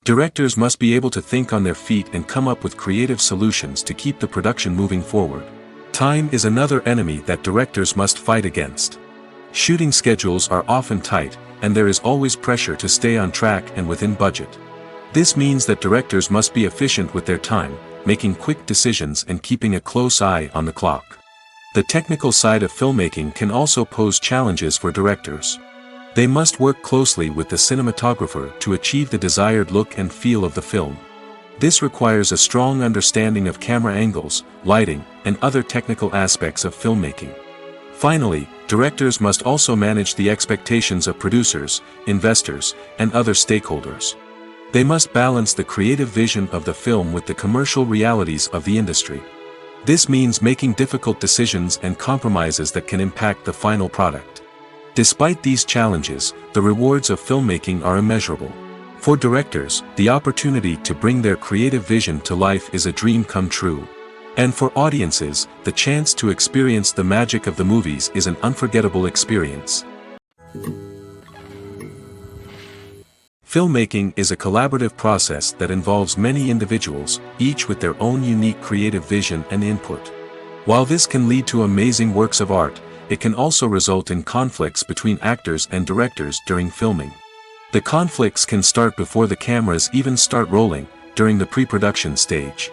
Directors must be able to think on their feet and come up with creative solutions to keep the production moving forward. Time is another enemy that directors must fight against. Shooting schedules are often tight, and there is always pressure to stay on track and within budget. This means that directors must be efficient with their time, making quick decisions and keeping a close eye on the clock. The technical side of filmmaking can also pose challenges for directors. They must work closely with the cinematographer to achieve the desired look and feel of the film. This requires a strong understanding of camera angles, lighting, and other technical aspects of filmmaking. Finally, directors must also manage the expectations of producers, investors, and other stakeholders. They must balance the creative vision of the film with the commercial realities of the industry. This means making difficult decisions and compromises that can impact the final product. Despite these challenges, the rewards of filmmaking are immeasurable. For directors, the opportunity to bring their creative vision to life is a dream come true. And for audiences, the chance to experience the magic of the movies is an unforgettable experience. Filmmaking is a collaborative process that involves many individuals, each with their own unique creative vision and input. While this can lead to amazing works of art, it can also result in conflicts between actors and directors during filming. The conflicts can start before the cameras even start rolling, during the pre-production stage.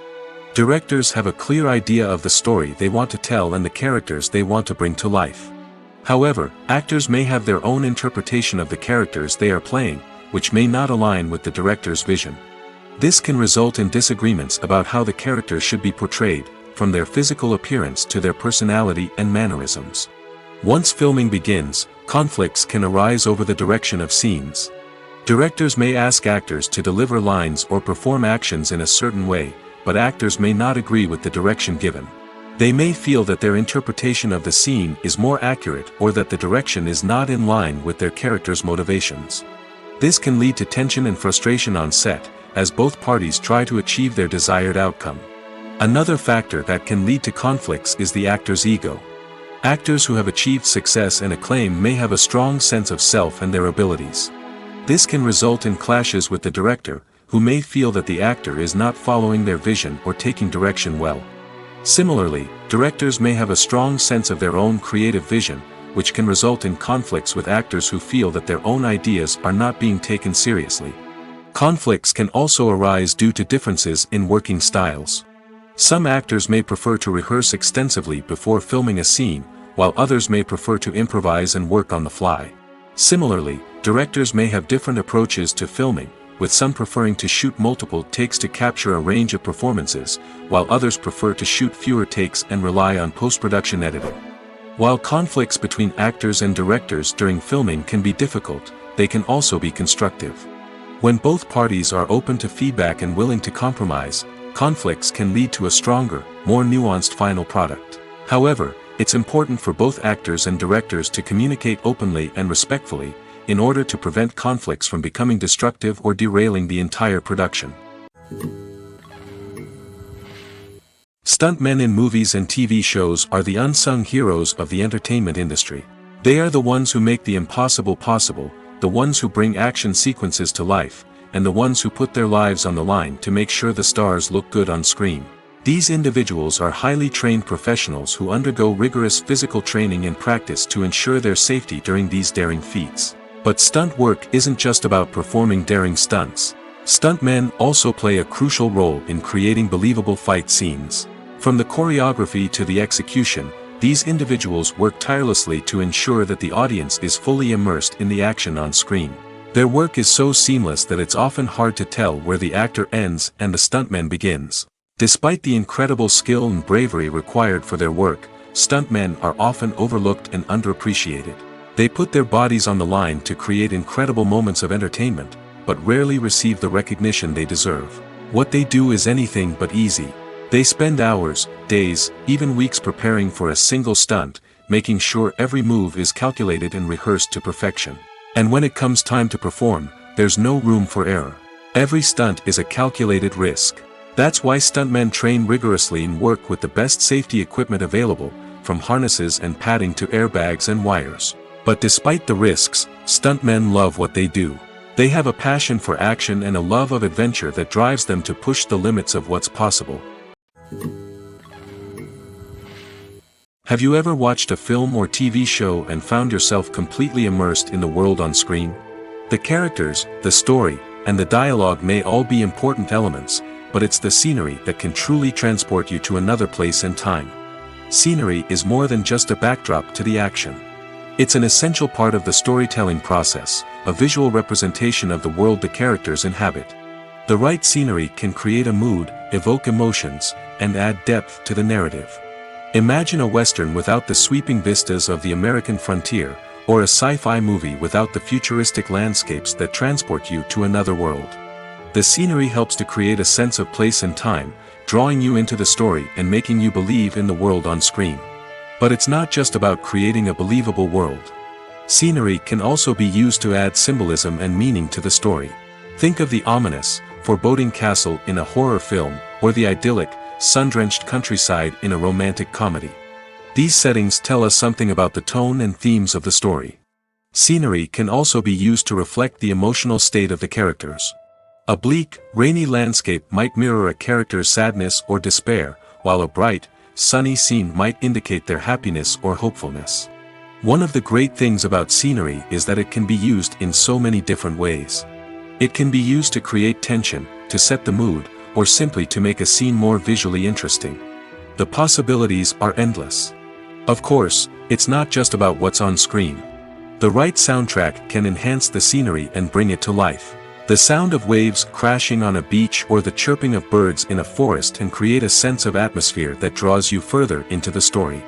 Directors have a clear idea of the story they want to tell and the characters they want to bring to life. However, actors may have their own interpretation of the characters they are playing, which may not align with the director's vision. This can result in disagreements about how the characters should be portrayed, from their physical appearance to their personality and mannerisms. Once filming begins, conflicts can arise over the direction of scenes. Directors may ask actors to deliver lines or perform actions in a certain way, but actors may not agree with the direction given. They may feel that their interpretation of the scene is more accurate or that the direction is not in line with their character's motivations. This can lead to tension and frustration on set, as both parties try to achieve their desired outcome. Another factor that can lead to conflicts is the actor's ego. Actors who have achieved success and acclaim may have a strong sense of self and their abilities. This can result in clashes with the director, who may feel that the actor is not following their vision or taking direction well. Similarly, directors may have a strong sense of their own creative vision, which can result in conflicts with actors who feel that their own ideas are not being taken seriously. Conflicts can also arise due to differences in working styles. Some actors may prefer to rehearse extensively before filming a scene, while others may prefer to improvise and work on the fly. Similarly, directors may have different approaches to filming, with some preferring to shoot multiple takes to capture a range of performances, while others prefer to shoot fewer takes and rely on post-production editing. While conflicts between actors and directors during filming can be difficult, they can also be constructive. When both parties are open to feedback and willing to compromise, Conflicts can lead to a stronger, more nuanced final product. However, it's important for both actors and directors to communicate openly and respectfully, in order to prevent conflicts from becoming destructive or derailing the entire production. Stuntmen in movies and TV shows are the unsung heroes of the entertainment industry. They are the ones who make the impossible possible, the ones who bring action sequences to life, and the ones who put their lives on the line to make sure the stars look good on screen. These individuals are highly trained professionals who undergo rigorous physical training and practice to ensure their safety during these daring feats. But stunt work isn't just about performing daring stunts. Stuntmen also play a crucial role in creating believable fight scenes. From the choreography to the execution, these individuals work tirelessly to ensure that the audience is fully immersed in the action on screen. Their work is so seamless that it's often hard to tell where the actor ends and the stuntman begins. Despite the incredible skill and bravery required for their work, stuntmen are often overlooked and underappreciated. They put their bodies on the line to create incredible moments of entertainment, but rarely receive the recognition they deserve. What they do is anything but easy. They spend hours, days, even weeks preparing for a single stunt, making sure every move is calculated and rehearsed to perfection. And when it comes time to perform, there's no room for error. Every stunt is a calculated risk. That's why stuntmen train rigorously and work with the best safety equipment available, from harnesses and padding to airbags and wires. But despite the risks, stuntmen love what they do. They have a passion for action and a love of adventure that drives them to push the limits of what's possible. Have you ever watched a film or TV show and found yourself completely immersed in the world on screen? The characters, the story, and the dialogue may all be important elements, but it's the scenery that can truly transport you to another place and time. Scenery is more than just a backdrop to the action. It's an essential part of the storytelling process, a visual representation of the world the characters inhabit. The right scenery can create a mood, evoke emotions, and add depth to the narrative. Imagine a Western without the sweeping vistas of the American frontier, or a sci-fi movie without the futuristic landscapes that transport you to another world. The scenery helps to create a sense of place and time, drawing you into the story and making you believe in the world on screen. But it's not just about creating a believable world. Scenery can also be used to add symbolism and meaning to the story. Think of the ominous, foreboding castle in a horror film, or the idyllic, sun-drenched countryside in a romantic comedy. These settings tell us something about the tone and themes of the story. Scenery can also be used to reflect the emotional state of the characters. A bleak, rainy landscape might mirror a character's sadness or despair, while a bright, sunny scene might indicate their happiness or hopefulness. One of the great things about scenery is that it can be used in so many different ways. It can be used to create tension, to set the mood, or simply to make a scene more visually interesting. The possibilities are endless. Of course, it's not just about what's on screen. The right soundtrack can enhance the scenery and bring it to life. The sound of waves crashing on a beach or the chirping of birds in a forest can create a sense of atmosphere that draws you further into the story.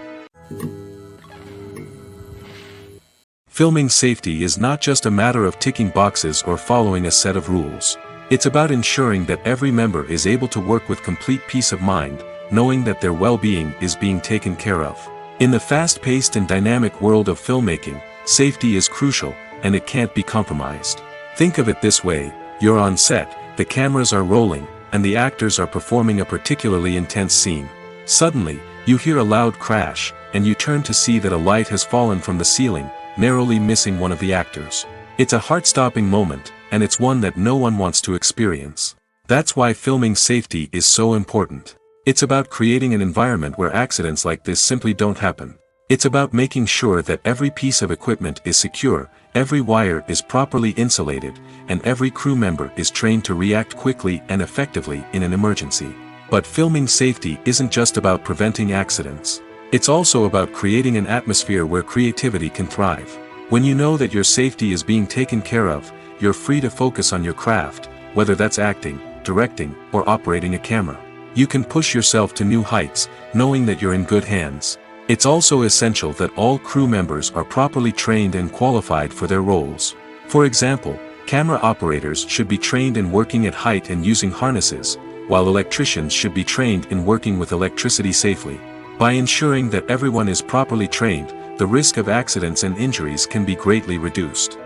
Filming safety is not just a matter of ticking boxes or following a set of rules. It's about ensuring that every member is able to work with complete peace of mind, knowing that their well-being is being taken care of. In the fast-paced and dynamic world of filmmaking, safety is crucial, and it can't be compromised. Think of it this way: you're on set, the cameras are rolling, and the actors are performing a particularly intense scene. Suddenly, you hear a loud crash, and you turn to see that a light has fallen from the ceiling, narrowly missing one of the actors. It's a heart-stopping moment, and it's one that no one wants to experience. That's why filming safety is so important. It's about creating an environment where accidents like this simply don't happen. It's about making sure that every piece of equipment is secure, every wire is properly insulated, and every crew member is trained to react quickly and effectively in an emergency. But filming safety isn't just about preventing accidents. It's also about creating an atmosphere where creativity can thrive. When you know that your safety is being taken care of, you're free to focus on your craft, whether that's acting, directing, or operating a camera. You can push yourself to new heights, knowing that you're in good hands. It's also essential that all crew members are properly trained and qualified for their roles. For example, camera operators should be trained in working at height and using harnesses, while electricians should be trained in working with electricity safely. By ensuring that everyone is properly trained, the risk of accidents and injuries can be greatly reduced.